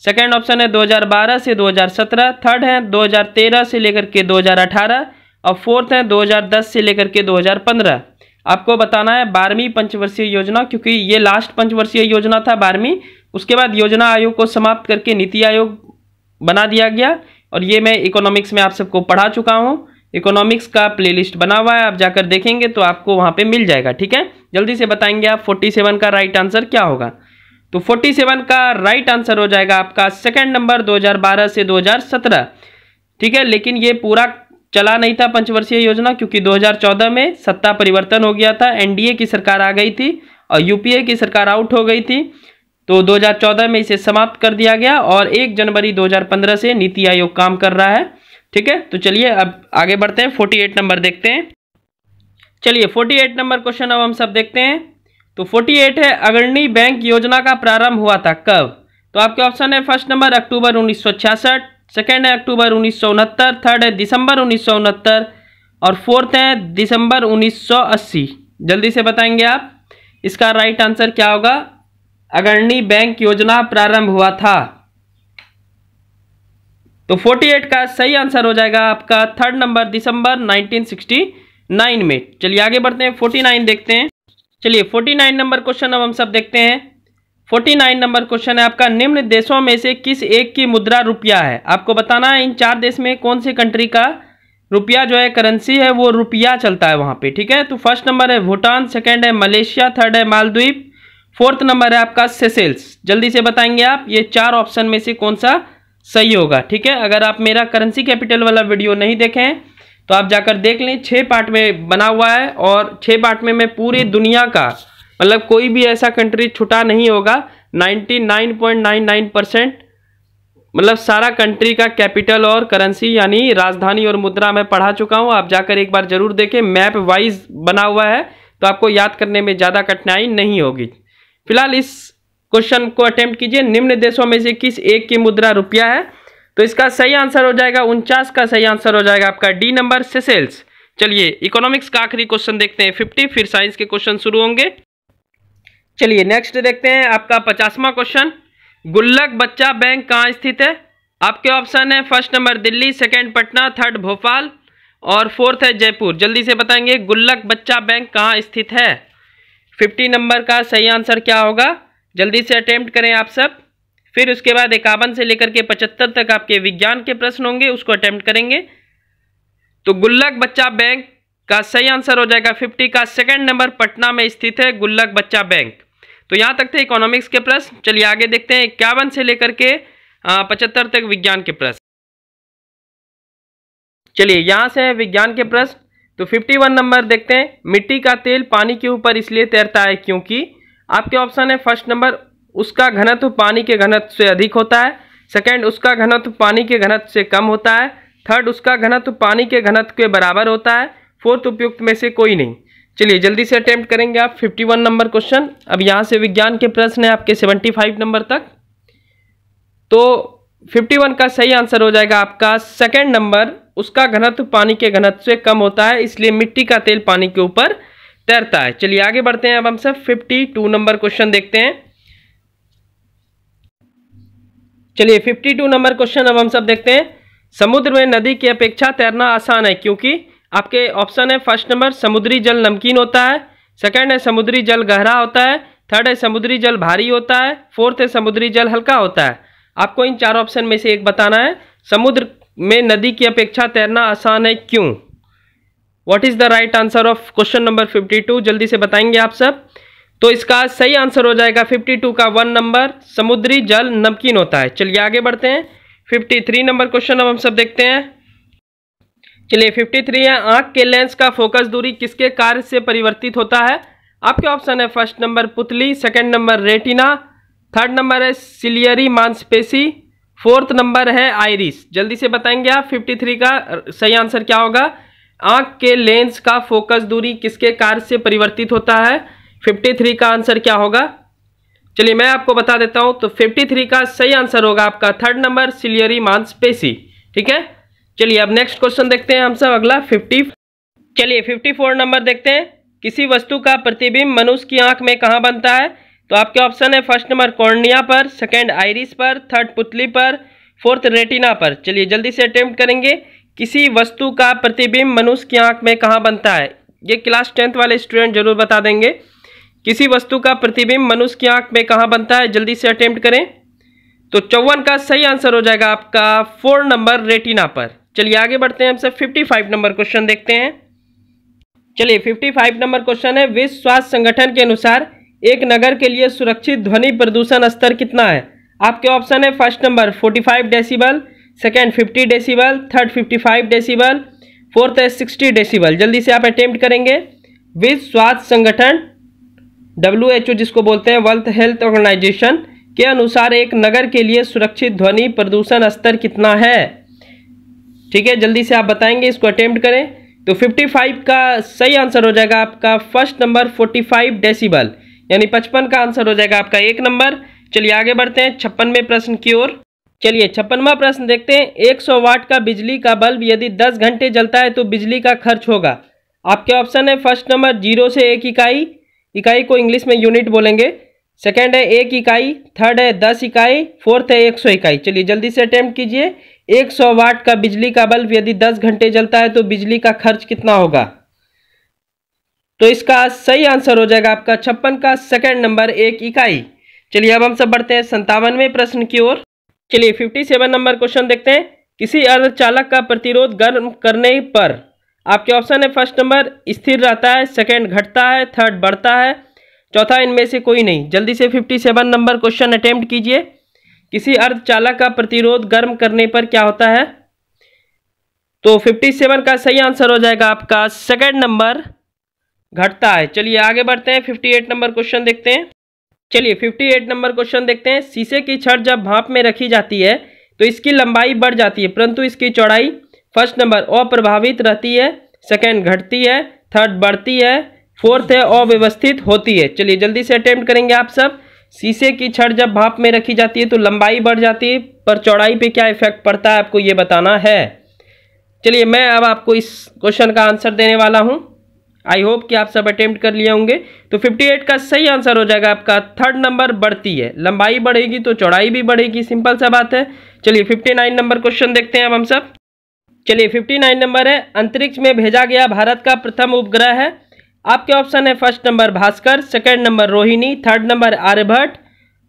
[SPEAKER 1] सेकेंड ऑप्शन है 2012 से 2017, थर्ड है 2013 से लेकर के 2018 और फोर्थ है 2010 से लेकर के 2015। आपको बताना है 12वीं पंचवर्षीय योजना, क्योंकि ये लास्ट पंचवर्षीय योजना था 12वीं। उसके बाद योजना आयोग को समाप्त करके नीति आयोग बना दिया गया और ये मैं इकोनॉमिक्स में आप सबको पढ़ा चुका हूँ। इकोनॉमिक्स का प्लेलिस्ट बना हुआ है, आप जाकर देखेंगे तो आपको वहाँ पे मिल जाएगा। ठीक है, जल्दी से बताएंगे आप 47 का राइट आंसर क्या होगा। तो 47 का राइट आंसर हो जाएगा आपका सेकंड नंबर 2012 से 2017। ठीक है, लेकिन ये पूरा चला नहीं था पंचवर्षीय योजना, क्योंकि 2014 में सत्ता परिवर्तन हो गया था, एनडीए की सरकार आ गई थी और यूपीए की सरकार आउट हो गई थी। तो 2014 में इसे समाप्त कर दिया गया और 1 जनवरी 2015 से नीति आयोग काम कर रहा है। ठीक है, तो चलिए अब आगे बढ़ते हैं, 48 नंबर देखते हैं। चलिए 48 नंबर क्वेश्चन अब हम सब देखते हैं। तो 48 है, अग्रणी बैंक योजना का प्रारंभ हुआ था कब? तो आपके ऑप्शन है फर्स्ट नंबर अक्टूबर 1966, सेकेंड है अक्टूबर 1969, थर्ड है दिसंबर 1969 और फोर्थ है दिसंबर 1980। जल्दी से बताएंगे आप, इसका राइट आंसर क्या होगा? अग्रणी बैंक योजना प्रारंभ हुआ था। तो 48 का सही आंसर हो जाएगा आपका थर्ड नंबर दिसंबर 1969 में। चलिए आगे बढ़ते हैं, 49 देखते हैं। चलिए 49 नंबर क्वेश्चन अब हम सब देखते हैं। 49 नंबर क्वेश्चन है आपका, निम्न देशों में से किस एक की मुद्रा रुपया है? आपको बताना है इन 4 देश में कौन से कंट्री का रुपया जो है करेंसी है वो रुपया चलता है वहां पे। ठीक है, तो फर्स्ट नंबर है भूटान, सेकंड है मलेशिया, थर्ड है मालदीव, फोर्थ नंबर है आपका सेशेल्स। जल्दी से बताएंगे आप ये 4 ऑप्शन में से कौन सा सही होगा। ठीक है, अगर आप मेरा करेंसी कैपिटल वाला वीडियो नहीं देखे हैं तो आप जाकर देख लें, 6 पार्ट में बना हुआ है और 6 पार्ट में मैं पूरी दुनिया का, मतलब कोई भी ऐसा कंट्री छुटा नहीं होगा, 99.99% मतलब सारा कंट्री का कैपिटल और करेंसी यानी राजधानी और मुद्रा मैं पढ़ा चुका हूं। आप जाकर एक बार जरूर देखें, मैप वाइज बना हुआ है तो आपको याद करने में ज़्यादा कठिनाई नहीं होगी। फिलहाल इस क्वेश्चन को अटेम्प्ट कीजिए, निम्न देशों में से किस एक की मुद्रा रुपया है? तो इसका सही आंसर हो जाएगा 49 का सही आंसर हो जाएगा आपका डी नंबर सेशेल्स। चलिए इकोनॉमिक्स का आखिरी क्वेश्चन देखते हैं 50, फिर साइंस के क्वेश्चन शुरू होंगे। चलिए नेक्स्ट देखते हैं आपका 50वां क्वेश्चन, गुल्लक बच्चा बैंक कहाँ स्थित है? आपके ऑप्शन है first number Delhi, second Patna, third Bhopal और फोर्थ है जयपुर। जल्दी से बताएंगे गुल्लक बच्चा बैंक कहाँ स्थित है। 50 नंबर का सही आंसर क्या होगा? जल्दी से अटेम्प्ट करें आप सब। फिर उसके बाद 51 से लेकर के 75 तक आपके विज्ञान के प्रश्न होंगे, उसको अटेम्प्ट करेंगे। तो गुल्लक बच्चा बैंक का सही आंसर हो जाएगा 50 का सेकंड नंबर पटना में स्थित है गुल्लक बच्चा बैंक। तो यहाँ तक थे इकोनॉमिक्स के प्रश्न। चलिए आगे देखते हैं 51 से लेकर के 75 तक विज्ञान के प्रश्न। चलिए यहाँ से है विज्ञान के प्रश्न। तो 51 नंबर देखते हैं, मिट्टी का तेल पानी के ऊपर इसलिए तैरता है क्योंकि। आपके ऑप्शन है फर्स्ट नंबर उसका घनत्व पानी के घनत्व से अधिक होता है, सेकंड उसका घनत्व पानी के घनत्व से कम होता है, थर्ड उसका घनत्व पानी के घनत्व के बराबर होता है, फोर्थ उपयुक्त में से कोई नहीं। चलिए जल्दी से अटेम्प्ट करेंगे आप 51 नंबर क्वेश्चन। अब यहाँ से विज्ञान के प्रश्न है आपके 75 नंबर तक। तो 51 का सही आंसर हो जाएगा आपका सेकंड नंबर उसका घनत्व पानी के घनत्व से कम होता है, इसलिए मिट्टी का तेल पानी के ऊपर तैरता है। चलिए आगे बढ़ते हैं, अब हम सब 52 नंबर क्वेश्चन देखते हैं। चलिए 52 नंबर क्वेश्चन अब हम सब देखते हैं, समुद्र में नदी की अपेक्षा तैरना आसान है क्योंकि। आपके ऑप्शन है फर्स्ट नंबर समुद्री जल नमकीन होता है, सेकंड है समुद्री जल गहरा होता है, थर्ड है समुद्री जल भारी होता है, फोर्थ है समुद्री जल हल्का होता है। आपको इन 4 ऑप्शन में से एक बताना है, समुद्र में नदी की अपेक्षा तैरना आसान है क्यों। What is the right answer of question number 52? जल्दी से बताएंगे आप सब। तो इसका सही आंसर हो जाएगा 52 का 1 नंबर, समुद्री जल नमकीन होता है। चलिए आगे बढ़ते हैं। 53 नंबर क्वेश्चन अब हम सब देखते हैं। चलिए 53 है, आंख के लेंस का फोकस दूरी किसके कार्य से परिवर्तित होता है? आपके ऑप्शन है फर्स्ट नंबर पुतली, second number retina, third number है सिलियरी मांसपेशी, फोर्थ नंबर है आइरिस। जल्दी से बताएंगे आप 53 का सही आंसर क्या होगा? आंख के लेंस का फोकस दूरी किसके कार्य से परिवर्तित होता है? 53 का आंसर क्या होगा? चलिए मैं आपको बता देता हूं। तो 53 का सही आंसर होगा आपका थर्ड नंबर सिलियरी मांसपेशी। ठीक है, चलिए अब नेक्स्ट क्वेश्चन देखते हैं हम सब अगला 50। चलिए 54 नंबर देखते हैं। किसी वस्तु का प्रतिबिंब मनुष्य की आंख में कहाँ बनता है? तो आपके ऑप्शन है फर्स्ट नंबर कॉर्निया पर, सेकंड आइरिस पर, थर्ड पुतली पर, फोर्थ रेटिना पर। चलिए जल्दी से अटेम्प्ट करेंगे। किसी वस्तु का प्रतिबिंब मनुष्य की आंख में कहाँ बनता है? ये क्लास 10th वाले स्टूडेंट जरूर बता देंगे। किसी वस्तु का प्रतिबिंब मनुष्य की आंख में कहाँ बनता है? जल्दी से अटेम्प्ट करें। तो 54 का सही आंसर हो जाएगा आपका 4 नंबर रेटिना पर। चलिए आगे बढ़ते हैं हम सब 55 नंबर क्वेश्चन देखते हैं। चलिए 55 नंबर क्वेश्चन है, विश्व स्वास्थ्य संगठन के अनुसार एक नगर के लिए सुरक्षित ध्वनि प्रदूषण स्तर कितना है? आपके ऑप्शन है first number 45 decibel, second 50 decibel, third 55 decibel, fourth है 60 डेसिबल। जल्दी से आप अटेम्प्ट करेंगे। विश्व स्वास्थ्य संगठन WHO जिसको बोलते हैं वर्ल्ड हेल्थ ऑर्गेनाइजेशन के अनुसार एक नगर के लिए सुरक्षित ध्वनि प्रदूषण स्तर कितना है? ठीक है, जल्दी से आप बताएंगे, इसको अटेम्प्ट करें। तो 55 का सही आंसर हो जाएगा आपका फर्स्ट नंबर 45 डेसिबल, यानी 55 का आंसर हो जाएगा आपका 1 नंबर। चलिए आगे बढ़ते हैं 56वें प्रश्न की ओर। चलिए 56वां प्रश्न देखते हैं। 100 वाट का बिजली का बल्ब यदि 10 घंटे जलता है तो बिजली का खर्च होगा। आपके ऑप्शन है फर्स्ट नंबर 0 से 1 इकाई, इकाई को इंग्लिश में यूनिट बोलेंगे, सेकेंड है 1 इकाई, थर्ड है 10 इकाई, फोर्थ है 100 इकाई। चलिए जल्दी से अटेम्प्ट कीजिए। 100 वाट का बिजली का बल्ब यदि 10 घंटे जलता है तो बिजली का खर्च कितना होगा? तो इसका सही आंसर हो जाएगा आपका 56 का सेकंड नंबर 1 इकाई। चलिए अब हम सब बढ़ते हैं 57वें प्रश्न की ओर। चलिए 57 नंबर क्वेश्चन देखते हैं। किसी अर्धचालक का प्रतिरोध गर्म करने पर आपके ऑप्शन है फर्स्ट नंबर स्थिर रहता है, सेकंड घटता है, थर्ड बढ़ता है, चौथा इनमें से कोई नहीं। जल्दी से 57 नंबर क्वेश्चन अटेम्प्ट कीजिए। किसी अर्धचालक का प्रतिरोध गर्म करने पर क्या होता है? तो 57 का सही आंसर हो जाएगा आपका सेकंड नंबर घटता है। चलिए आगे बढ़ते हैं 58 नंबर क्वेश्चन देखते हैं। चलिए 58 नंबर क्वेश्चन देखते हैं। शीशे की छड़ जब भाप में रखी जाती है तो इसकी लंबाई बढ़ जाती है परंतु इसकी चौड़ाई फर्स्ट नंबर अप्रभावित रहती है, सेकंड घटती है, थर्ड बढ़ती है, फोर्थ है अव्यवस्थित होती है। चलिए जल्दी से अटेम्प्ट करेंगे आप सब। शीशे की छड़ जब भाप में रखी जाती है तो लंबाई बढ़ जाती है, पर चौड़ाई पे क्या इफेक्ट पड़ता है आपको ये बताना है। चलिए मैं अब आपको इस क्वेश्चन का आंसर देने वाला हूं। आई होप कि आप सब अटेम्प्ट कर लिए होंगे। तो 58 का सही आंसर हो जाएगा आपका थर्ड नंबर बढ़ती है। लंबाई बढ़ेगी तो चौड़ाई भी बढ़ेगी, सिंपल सा बात है। चलिए 59 नंबर क्वेश्चन देखते हैं अब हम सब। चलिए 59 नंबर है, अंतरिक्ष में भेजा गया भारत का प्रथम उपग्रह है। आपके ऑप्शन है first number Bhaskar, second number Rohini, third number Aryabhata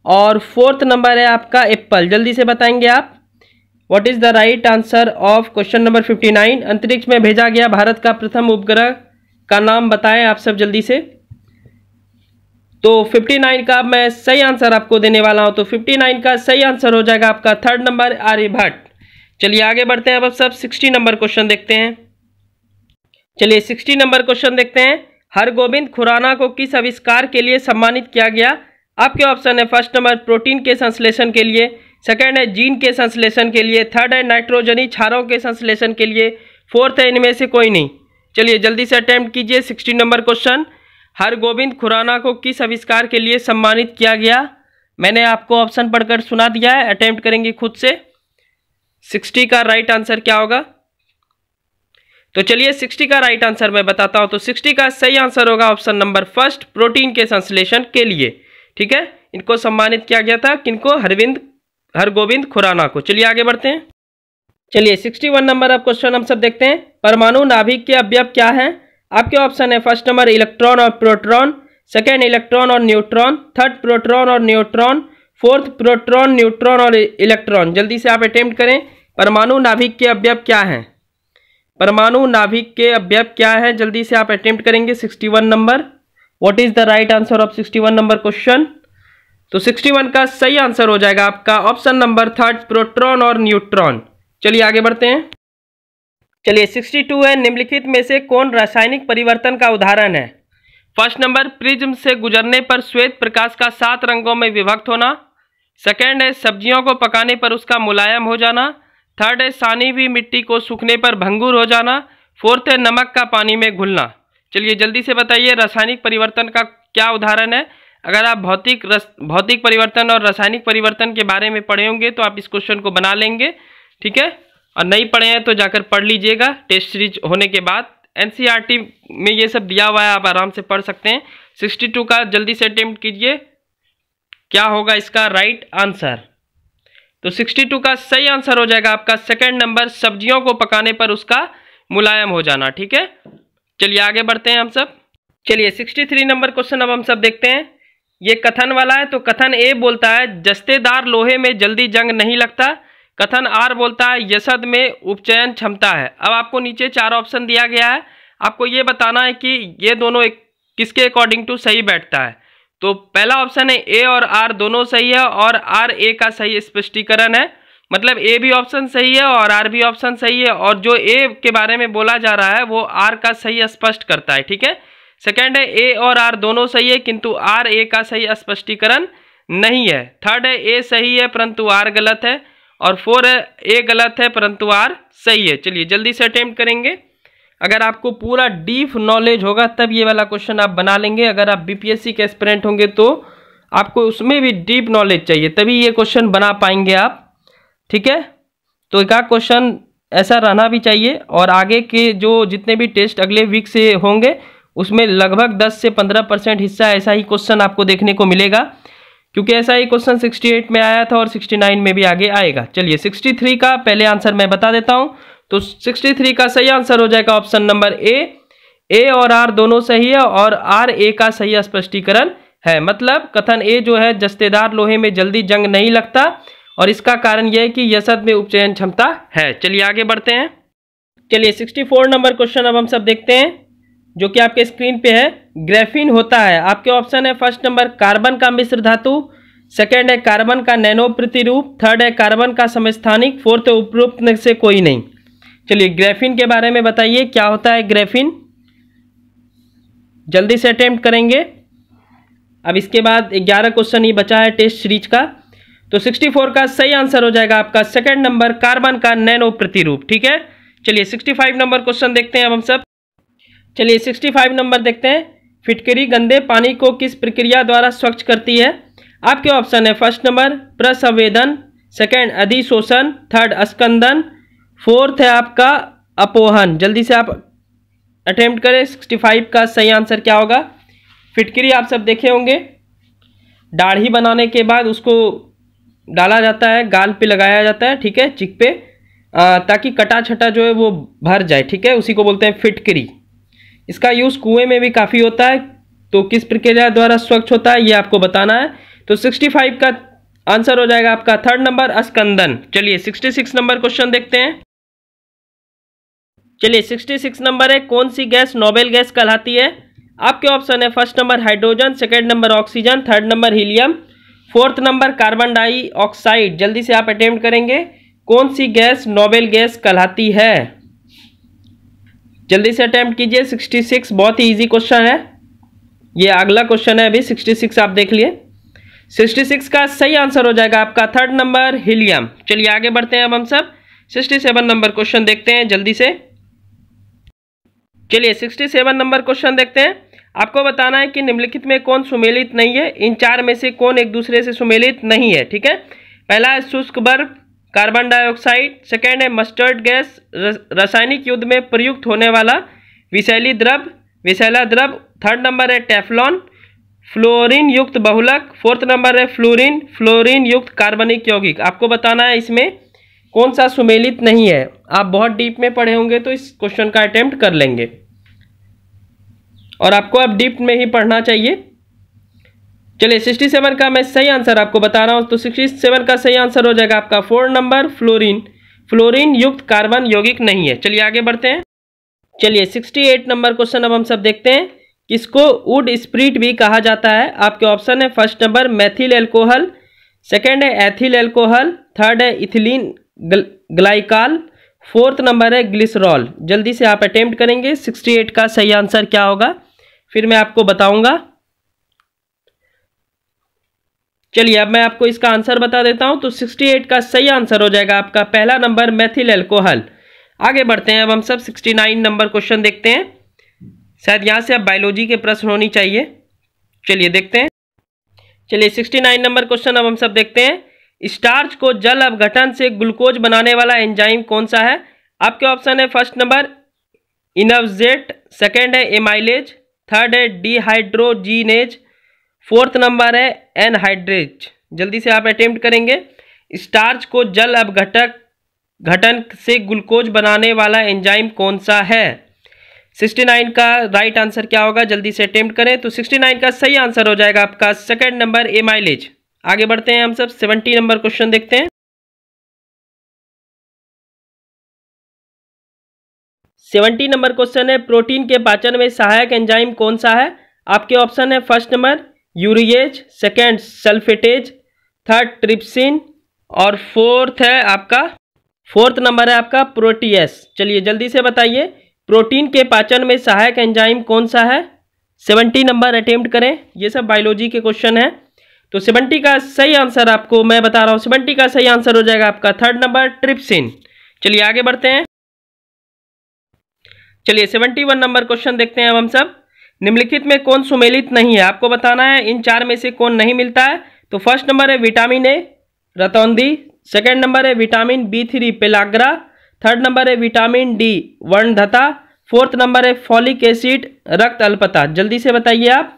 [SPEAKER 1] और फोर्थ नंबर है आपका एप्पल। जल्दी से बताएंगे आप। What is the right answer of question number 59? अंतरिक्ष में भेजा गया भारत का प्रथम उपग्रह का नाम बताएं आप सब जल्दी से। तो 59 का मैं सही आंसर आपको देने वाला हूं। तो 59 का सही आंसर हो जाएगा आपका थर्ड नंबर आर्यभट्ट। चलिए आगे बढ़ते हैं अब सब 60 नंबर क्वेश्चन देखते हैं। चलिए 60 नंबर क्वेश्चन देखते हैं। हरगोविंद खुराना को किस आविष्कार के लिए सम्मानित किया गया? आपके ऑप्शन है फर्स्ट नंबर प्रोटीन के संश्लेषण के लिए, सेकंड है जीन के संश्लेषण के लिए, थर्ड है नाइट्रोजनी क्षारों के संश्लेषण के लिए, फोर्थ है इनमें से कोई नहीं। चलिए जल्दी से अटेम्प्ट कीजिए 60 नंबर क्वेश्चन। हरगोविंद खुराना को किस आविष्कार के लिए सम्मानित किया गया? मैंने आपको ऑप्शन पढ़कर सुना दिया है, अटेम्प्ट करेंगे खुद से। 60 का राइट आंसर क्या होगा? तो चलिए 60 का राइट आंसर मैं बताता हूं। तो 60 का सही आंसर होगा ऑप्शन नंबर फर्स्ट, प्रोटीन के संश्लेषण के लिए। ठीक है, इनको सम्मानित किया गया था, किनको? हरगोविंद खुराना को। चलिए आगे बढ़ते हैं। चलिए 61 नंबर अब क्वेश्चन हम सब देखते हैं। परमाणु नाभिक के अवयव क्या हैं? आपके ऑप्शन है फर्स्ट नंबर इलेक्ट्रॉन और प्रोटॉन, सेकेंड इलेक्ट्रॉन और न्यूट्रॉन, थर्ड प्रोटॉन और न्यूट्रॉन, फोर्थ प्रोटॉन, न्यूट्रॉन और इलेक्ट्रॉन। जल्दी से आप अटेम्प्ट करें। परमाणु नाभिक के अवयव क्या हैं? परमाणु नाभिक के अवयव क्या है? जल्दी से आप अटेम्प्ट करेंगे 61 number. What is the right answer of 61 number question? तो 61 का सही आंसर हो जाएगा आपका ऑप्शन नंबर 3 प्रोटॉन और न्यूट्रॉन। चलिए आगे बढ़ते हैं। चलिए 62 है, निम्नलिखित में से कौन रासायनिक परिवर्तन का उदाहरण है? फर्स्ट नंबर प्रिज्म से गुजरने पर श्वेत प्रकाश का 7 रंगों में विभक्त होना। सेकेंड है सब्जियों को पकाने पर उसका मुलायम हो जाना। थर्ड है सानी हुई मिट्टी को सूखने पर भंगुर हो जाना। फोर्थ है नमक का पानी में घुलना। चलिए जल्दी से बताइए रासायनिक परिवर्तन का क्या उदाहरण है। अगर आप भौतिक परिवर्तन और रासायनिक परिवर्तन के बारे में पढ़े होंगे तो आप इस क्वेश्चन को बना लेंगे, ठीक है। और नहीं पढ़े हैं तो जाकर पढ़ लीजिएगा टेस्ट सीरीज होने के बाद। एनसीईआरटी में ये सब दिया हुआ है, आप आराम से पढ़ सकते हैं। 62 का जल्दी से अटेम्प्ट कीजिए, क्या होगा इसका राइट आंसर? तो 62 का सही आंसर हो जाएगा आपका सेकंड नंबर, सब्जियों को पकाने पर उसका मुलायम हो जाना, ठीक है। चलिए आगे बढ़ते हैं हम सब। चलिए 63 नंबर क्वेश्चन अब हम सब देखते हैं। ये कथन वाला है। तो कथन ए बोलता है जस्तेदार लोहे में जल्दी जंग नहीं लगता। कथन आर बोलता है यसद में उपचयन क्षमता है। अब आपको नीचे 4 ऑप्शन दिया गया है, आपको ये बताना है कि ये दोनों किसके अकॉर्डिंग टू सही बैठता है। तो पहला ऑप्शन है ए और आर दोनों सही है और आर ए का सही स्पष्टीकरण है, मतलब ए भी ऑप्शन सही है और आर भी ऑप्शन सही है, और जो ए के बारे में बोला जा रहा है वो आर का सही स्पष्ट करता है, ठीक है। सेकंड है ए और आर दोनों सही है किंतु आर ए का सही स्पष्टीकरण नहीं है। थर्ड है ए सही है परंतु आर गलत है, और 4 है ए गलत है परंतु आर सही है। चलिए जल्दी से अटेम्प्ट करेंगे। अगर आपको पूरा डीप नॉलेज होगा तब ये वाला क्वेश्चन आप बना लेंगे। अगर आप बीपीएससी के एस्पिरेंट होंगे तो आपको उसमें भी डीप नॉलेज चाहिए, तभी ये क्वेश्चन बना पाएंगे आप, ठीक है। तो एक क्वेश्चन ऐसा रहना भी चाहिए, और आगे के जो जितने भी टेस्ट अगले वीक से होंगे उसमें लगभग 10 से 15% हिस्सा ऐसा ही क्वेश्चन आपको देखने को मिलेगा, क्योंकि ऐसा ही क्वेश्चन 68 में आया था और 69 में भी आगे आएगा। चलिए 63 का पहले आंसर मैं बता देता हूं। तो 63 का सही आंसर हो जाएगा ऑप्शन नंबर ए और आर दोनों सही है और आर ए का सही स्पष्टीकरण है। मतलब कथन ए जो है जस्तेदार लोहे में जल्दी जंग नहीं लगता, और इसका कारण यह है कि यसद में उपचयन क्षमता है। चलिए आगे बढ़ते हैं। चलिए 64 नंबर क्वेश्चन अब हम सब देखते हैं, जो कि आपके स्क्रीन पे है। ग्रेफीन होता है, आपके ऑप्शन है फर्स्ट नंबर कार्बन का मिश्र धातु, सेकंड है कार्बन का नैनो प्रतिरूप, थर्ड है कार्बन का समस्थानिक, फोर्थ है उपरोक्त में से कोई नहीं। चलिए ग्रेफीन के बारे में बताइए क्या होता है ग्रेफीन, जल्दी से अटेम्प्ट करेंगे। अब इसके बाद 11 क्वेश्चन ही बचा है टेस्ट सीरीज का। तो 64 का सही आंसर हो जाएगा आपका सेकंड नंबर कार्बन का नैनो प्रतिरूप, ठीक है। चलिए 65 नंबर क्वेश्चन देखते हैं अब हम सब। चलिए 65 नंबर देखते हैं। फिटकरी गंदे पानी को किस प्रक्रिया द्वारा स्वच्छ करती है? आपके ऑप्शन है फर्स्ट नंबर प्रसंवेदन, सेकंड अधिशोषण, थर्ड अस्कंदन, फोर्थ है आपका अपोहन। जल्दी से आप अटेम्प्ट करें। 65 का सही आंसर क्या होगा? फिटकरी आप सब देखे होंगे, दाढ़ी बनाने के बाद उसको डाला जाता है, गाल पे लगाया जाता है, ठीक है, चिक पे, ताकि कटा छटा जो है वो भर जाए, ठीक है, उसी को बोलते हैं फिटकरी। इसका यूज़ कुएं में भी काफ़ी होता है। तो किस प्रक्रिया द्वारा स्वच्छ होता है ये आपको बताना है। तो 65 का आंसर हो जाएगा आपका थर्ड नंबर अस्कंदन। चलिए 66 नंबर क्वेश्चन देखते हैं। चलिए 66 नंबर है, कौन सी गैस नोबेल गैस कहलाती है? आपके ऑप्शन है first number hydrogen, second number oxygen, third number helium, fourth number carbon dioxide. जल्दी से आप अटेम्प्ट करेंगे। कौन सी गैस नोबेल गैस कहलाती है? जल्दी से अटेम्प्ट कीजिए। 66 बहुत ही इजी क्वेश्चन है, ये अगला क्वेश्चन है अभी। 66 आप देख लिए। 66 का सही आंसर हो जाएगा आपका थर्ड नंबर हीलियम। चलिए आगे बढ़ते हैं अब हम सब। 67 नंबर क्वेश्चन देखते हैं जल्दी से। चलिए 67 नंबर क्वेश्चन देखते हैं। आपको बताना है कि निम्नलिखित में कौन सुमेलित नहीं है। इन 4 में से कौन एक दूसरे से सुमेलित नहीं है, ठीक है। पहला है शुष्क बर्फ, कार्बन डाइऑक्साइड, सेकेंड है मस्टर्ड गैस, रासायनिक युद्ध में प्रयुक्त होने वाला विषैला द्रव, थर्ड नंबर है टेफ्लॉन, फ्लोरीन युक्त बहुलक, फोर्थ नंबर है फ्लोरीन युक्त कार्बनिक यौगिक। आपको बताना है इसमें कौन सा सुमेलित नहीं है। आप बहुत डीप में पढ़े होंगे तो इस क्वेश्चन का अटेम्प्ट कर लेंगे, और आपको अब डीप में ही पढ़ना चाहिए। चलिए 67 का मैं सही आंसर आपको बता रहा हूं। तो 67 का सही आंसर हो जाएगा आपका 4 नंबर फ्लोरीन युक्त कार्बन यौगिक नहीं है। चलिए आगे बढ़ते हैं। चलिए 68 नंबर क्वेश्चन अब हम सब देखते हैं। किसको वुड स्प्रिट भी कहा जाता है? आपके ऑप्शन है first number methyl alcohol, second है एथिल एल्कोहल, थर्ड है इथिलीन ग्लाइकाल, फोर्थ नंबर है ग्लिसरॉल। जल्दी से आप अटेम्प्ट करेंगे 68 का सही आंसर क्या होगा, फिर मैं आपको बताऊंगा। चलिए अब मैं आपको इसका आंसर बता देता हूं। तो 68 का सही आंसर हो जाएगा आपका पहला नंबर मेथिल एल्कोहल। आगे बढ़ते हैं अब हम सब 69 नंबर क्वेश्चन देखते हैं। शायद यहाँ से अब बायोलॉजी के प्रश्न होनी चाहिए। चलिए देखते हैं। चलिए 69 नंबर क्वेश्चन अब हम सब देखते हैं। स्टार्च को जल अपघटन से ग्लूकोज बनाने वाला एंजाइम कौन सा है? आपके ऑप्शन है फर्स्ट नंबर इनवजेट, सेकेंड है एमाइलेज, थर्ड है डिहाइड्रोजीनेज, फोर्थ नंबर है एनहाइड्रेज। जल्दी से आप अटेम्प्ट करेंगे। स्टार्च को जल अपघटन से ग्लूकोज बनाने वाला एंजाइम कौन सा है? 69 का राइट आंसर क्या होगा, जल्दी से अटेम्प्ट करें। तो 69 का सही आंसर हो जाएगा आपका सेकंड नंबर एमाइलेज। आगे बढ़ते हैं हम सब 70 नंबर क्वेश्चन देखते हैं। 70 नंबर क्वेश्चन है प्रोटीन के पाचन में सहायक एंजाइम कौन सा है? आपके ऑप्शन है first number urease, second sulphatase, third trypsin और फोर्थ नंबर है आपका प्रोटीएस। चलिए जल्दी से बताइए प्रोटीन के पाचन में सहायक एंजाइम कौन सा है? 70 नंबर अटेम्प्ट करें। ये सब बायोलॉजी के क्वेश्चन है। तो 70 का सही आंसर आपको मैं बता रहा हूँ, 70 का सही आंसर हो जाएगा आपका थर्ड नंबर ट्रिप्सिन। चलिए आगे बढ़ते हैं। चलिए 71 नंबर क्वेश्चन देखते हैं अब हम सब। निम्नलिखित में कौन सुमेलित नहीं है? आपको बताना है इन चार में से कौन नहीं मिलता है। तो फर्स्ट नंबर है विटामिन ए रतौंधी, सेकेंड नंबर है vitamin B3 pellagra, third number है विटामिन डी वर्णधता, फोर्थ नंबर है फॉलिक एसिड रक्त अल्पता। जल्दी से बताइए आप,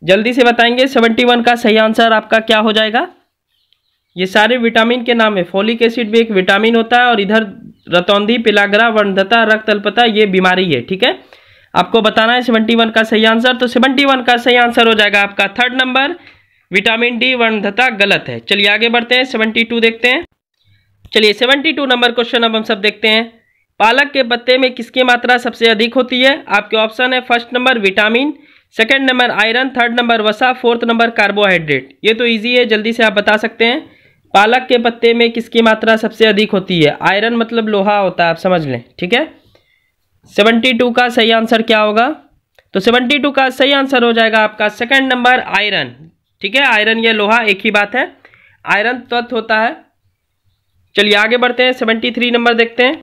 [SPEAKER 1] जल्दी से बताएंगे 71 का सही आंसर आपका क्या हो जाएगा। ये सारे विटामिन के नाम है, फॉलिक एसिड भी एक विटामिन होता है और इधर रतौंधी पेलाग्रा वर्णधता रक्त अल्पता ये बीमारी है। ठीक है, आपको बताना है 71 का सही आंसर। तो 71 का सही आंसर हो जाएगा आपका थर्ड नंबर विटामिन डी वर्णधता गलत है। चलिए आगे बढ़ते हैं 72 देखते हैं। चलिए 72 नंबर क्वेश्चन अब हम सब देखते हैं। पालक के पत्ते में किसकी मात्रा सबसे अधिक होती है? आपके ऑप्शन है first number vitamin, second number iron, third number वसा, फोर्थ नंबर कार्बोहाइड्रेट। ये तो ईजी है, जल्दी से आप बता सकते हैं। पालक के पत्ते में किसकी मात्रा सबसे अधिक होती है? आयरन मतलब लोहा होता है, आप समझ लें। ठीक है, 72 का सही आंसर क्या होगा? तो 72 का सही आंसर हो जाएगा आपका सेकंड नंबर आयरन। ठीक है, आयरन या लोहा एक ही बात है, आयरन तत्व होता है। चलिए आगे बढ़ते हैं 73 नंबर देखते हैं।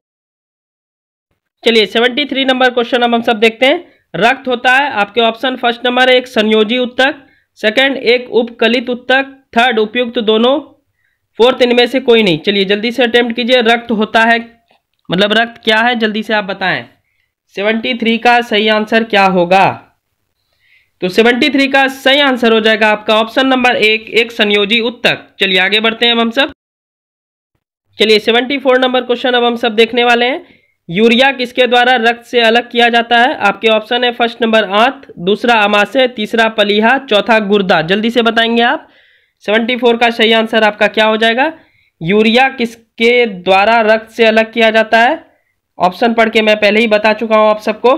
[SPEAKER 1] चलिए 73 नंबर क्वेश्चन अब हम सब देखते हैं। रक्त होता है, आपके ऑप्शन फर्स्ट नंबर है एक संयोजी उत्तक, सेकंड एक उपकलित उत्तक, थर्ड उपयुक्त दोनों, फोर्थ इनमें से कोई नहीं। चलिए जल्दी से अटेम्प्ट कीजिए। रक्त होता है मतलब रक्त क्या है, जल्दी से आप बताएं। 73 का सही आंसर क्या होगा? तो 73 का सही आंसर हो जाएगा आपका ऑप्शन नंबर एक संयोजी उत्तक। चलिए आगे बढ़ते हैं अब हम सब। चलिए 74 नंबर क्वेश्चन अब हम सब देखने वाले हैं। यूरिया किसके द्वारा रक्त से अलग किया जाता है? आपके ऑप्शन है फर्स्ट नंबर आंत, दूसरा आमाशय, तीसरा पलीहा, चौथा गुर्दा। जल्दी से बताएंगे आप। 74 का सही आंसर आपका क्या हो जाएगा? यूरिया किसके द्वारा रक्त से अलग किया जाता है? ऑप्शन पढ़ के मैं पहले ही बता चुका हूं आप सबको।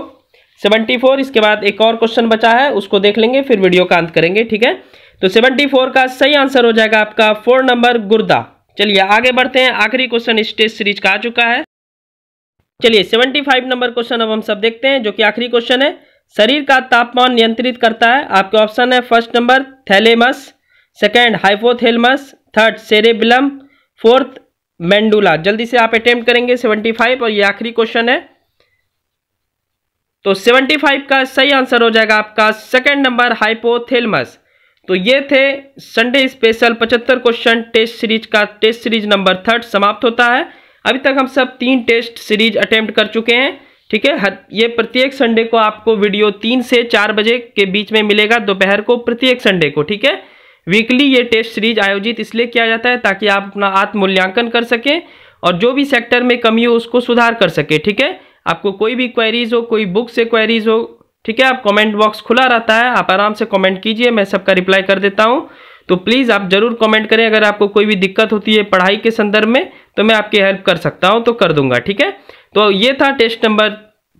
[SPEAKER 1] 74, इसके बाद एक और क्वेश्चन बचा है, उसको देख लेंगे फिर वीडियो का अंत करेंगे। ठीक है, तो 74 का सही आंसर हो जाएगा आपका 4 नंबर गुर्दा। चलिए आगे बढ़ते हैं। आखिरी क्वेश्चन इस टेस्ट सीरीज का आ चुका है। चलिए 75 नंबर क्वेश्चन अब हम सब देखते हैं, जो कि आखिरी क्वेश्चन है। शरीर का तापमान नियंत्रित करता है, आपके ऑप्शन है first number thalamus, second hypothalamus, third cerebellum, fourth medulla. जल्दी से आप अटेम्प्ट करेंगे 75 और ये आखिरी क्वेश्चन है। तो 75 का सही आंसर हो जाएगा आपका सेकंड नंबर हाइपोथैलेमस। तो ये थे Sunday special 75 question test series का टेस्ट सीरीज नंबर 3 समाप्त होता है। अभी तक हम सब 3 टेस्ट सीरीज अटेम्प्ट कर चुके हैं। ठीक है, ये प्रत्येक संडे को आपको वीडियो 3 से 4 बजे के बीच में मिलेगा दोपहर को, प्रत्येक संडे को। ठीक है, वीकली ये टेस्ट सीरीज आयोजित इसलिए किया जाता है ताकि आप अपना आत्म मूल्यांकन कर सकें और जो भी सेक्टर में कमी हो उसको सुधार कर सके। ठीक है, आपको कोई भी क्वेरीज हो, कोई बुक से क्वेरीज हो, ठीक है, आप कमेंट बॉक्स खुला रहता है, आप आराम से कमेंट कीजिए, मैं सबका रिप्लाई कर देता हूं। तो प्लीज़ आप जरूर कमेंट करें। अगर आपको कोई भी दिक्कत होती है पढ़ाई के संदर्भ में तो मैं आपकी हेल्प कर सकता हूं तो कर दूंगा। ठीक है, तो ये था टेस्ट नंबर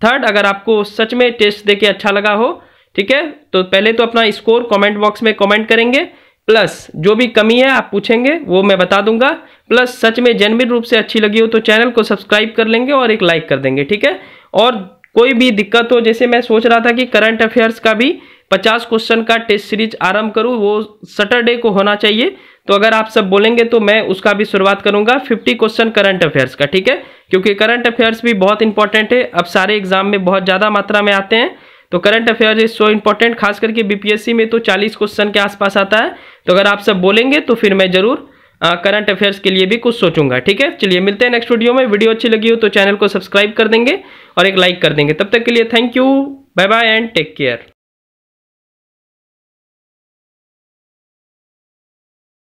[SPEAKER 1] थर्ड, अगर आपको सच में टेस्ट देके अच्छा लगा हो, ठीक है, तो पहले तो अपना स्कोर कमेंट बॉक्स में कमेंट करेंगे, प्लस जो भी कमी है आप पूछेंगे वो मैं बता दूंगा, प्लस सच में जेन्युइन रूप से अच्छी लगी हो तो चैनल को सब्सक्राइब कर लेंगे और एक लाइक कर देंगे, ठीक है। और कोई भी दिक्कत हो, जैसे मैं सोच रहा था कि करंट अफेयर्स का भी 50 क्वेश्चन का टेस्ट सीरीज आरंभ करूं, वो सैटरडे को होना चाहिए, तो अगर आप सब बोलेंगे तो मैं उसका भी शुरुआत करूंगा 50 क्वेश्चन करंट अफेयर्स का, ठीक है, क्योंकि करंट अफेयर्स भी बहुत इंपॉर्टेंट है। अब सारे एग्जाम में बहुत ज़्यादा मात्रा में आते हैं, तो current affairs is so important, खास करके बीपीएससी में तो 40 क्वेश्चन के आसपास आता है। तो अगर आप सब बोलेंगे तो फिर मैं जरूर करंट अफेयर्स के लिए भी कुछ सोचूंगा, ठीक है। चलिए मिलते हैं नेक्स्ट वीडियो में। वीडियो अच्छी लगी हो तो चैनल को सब्सक्राइब कर देंगे और एक लाइक कर देंगे। तब तक के लिए thank you, bye bye and take care.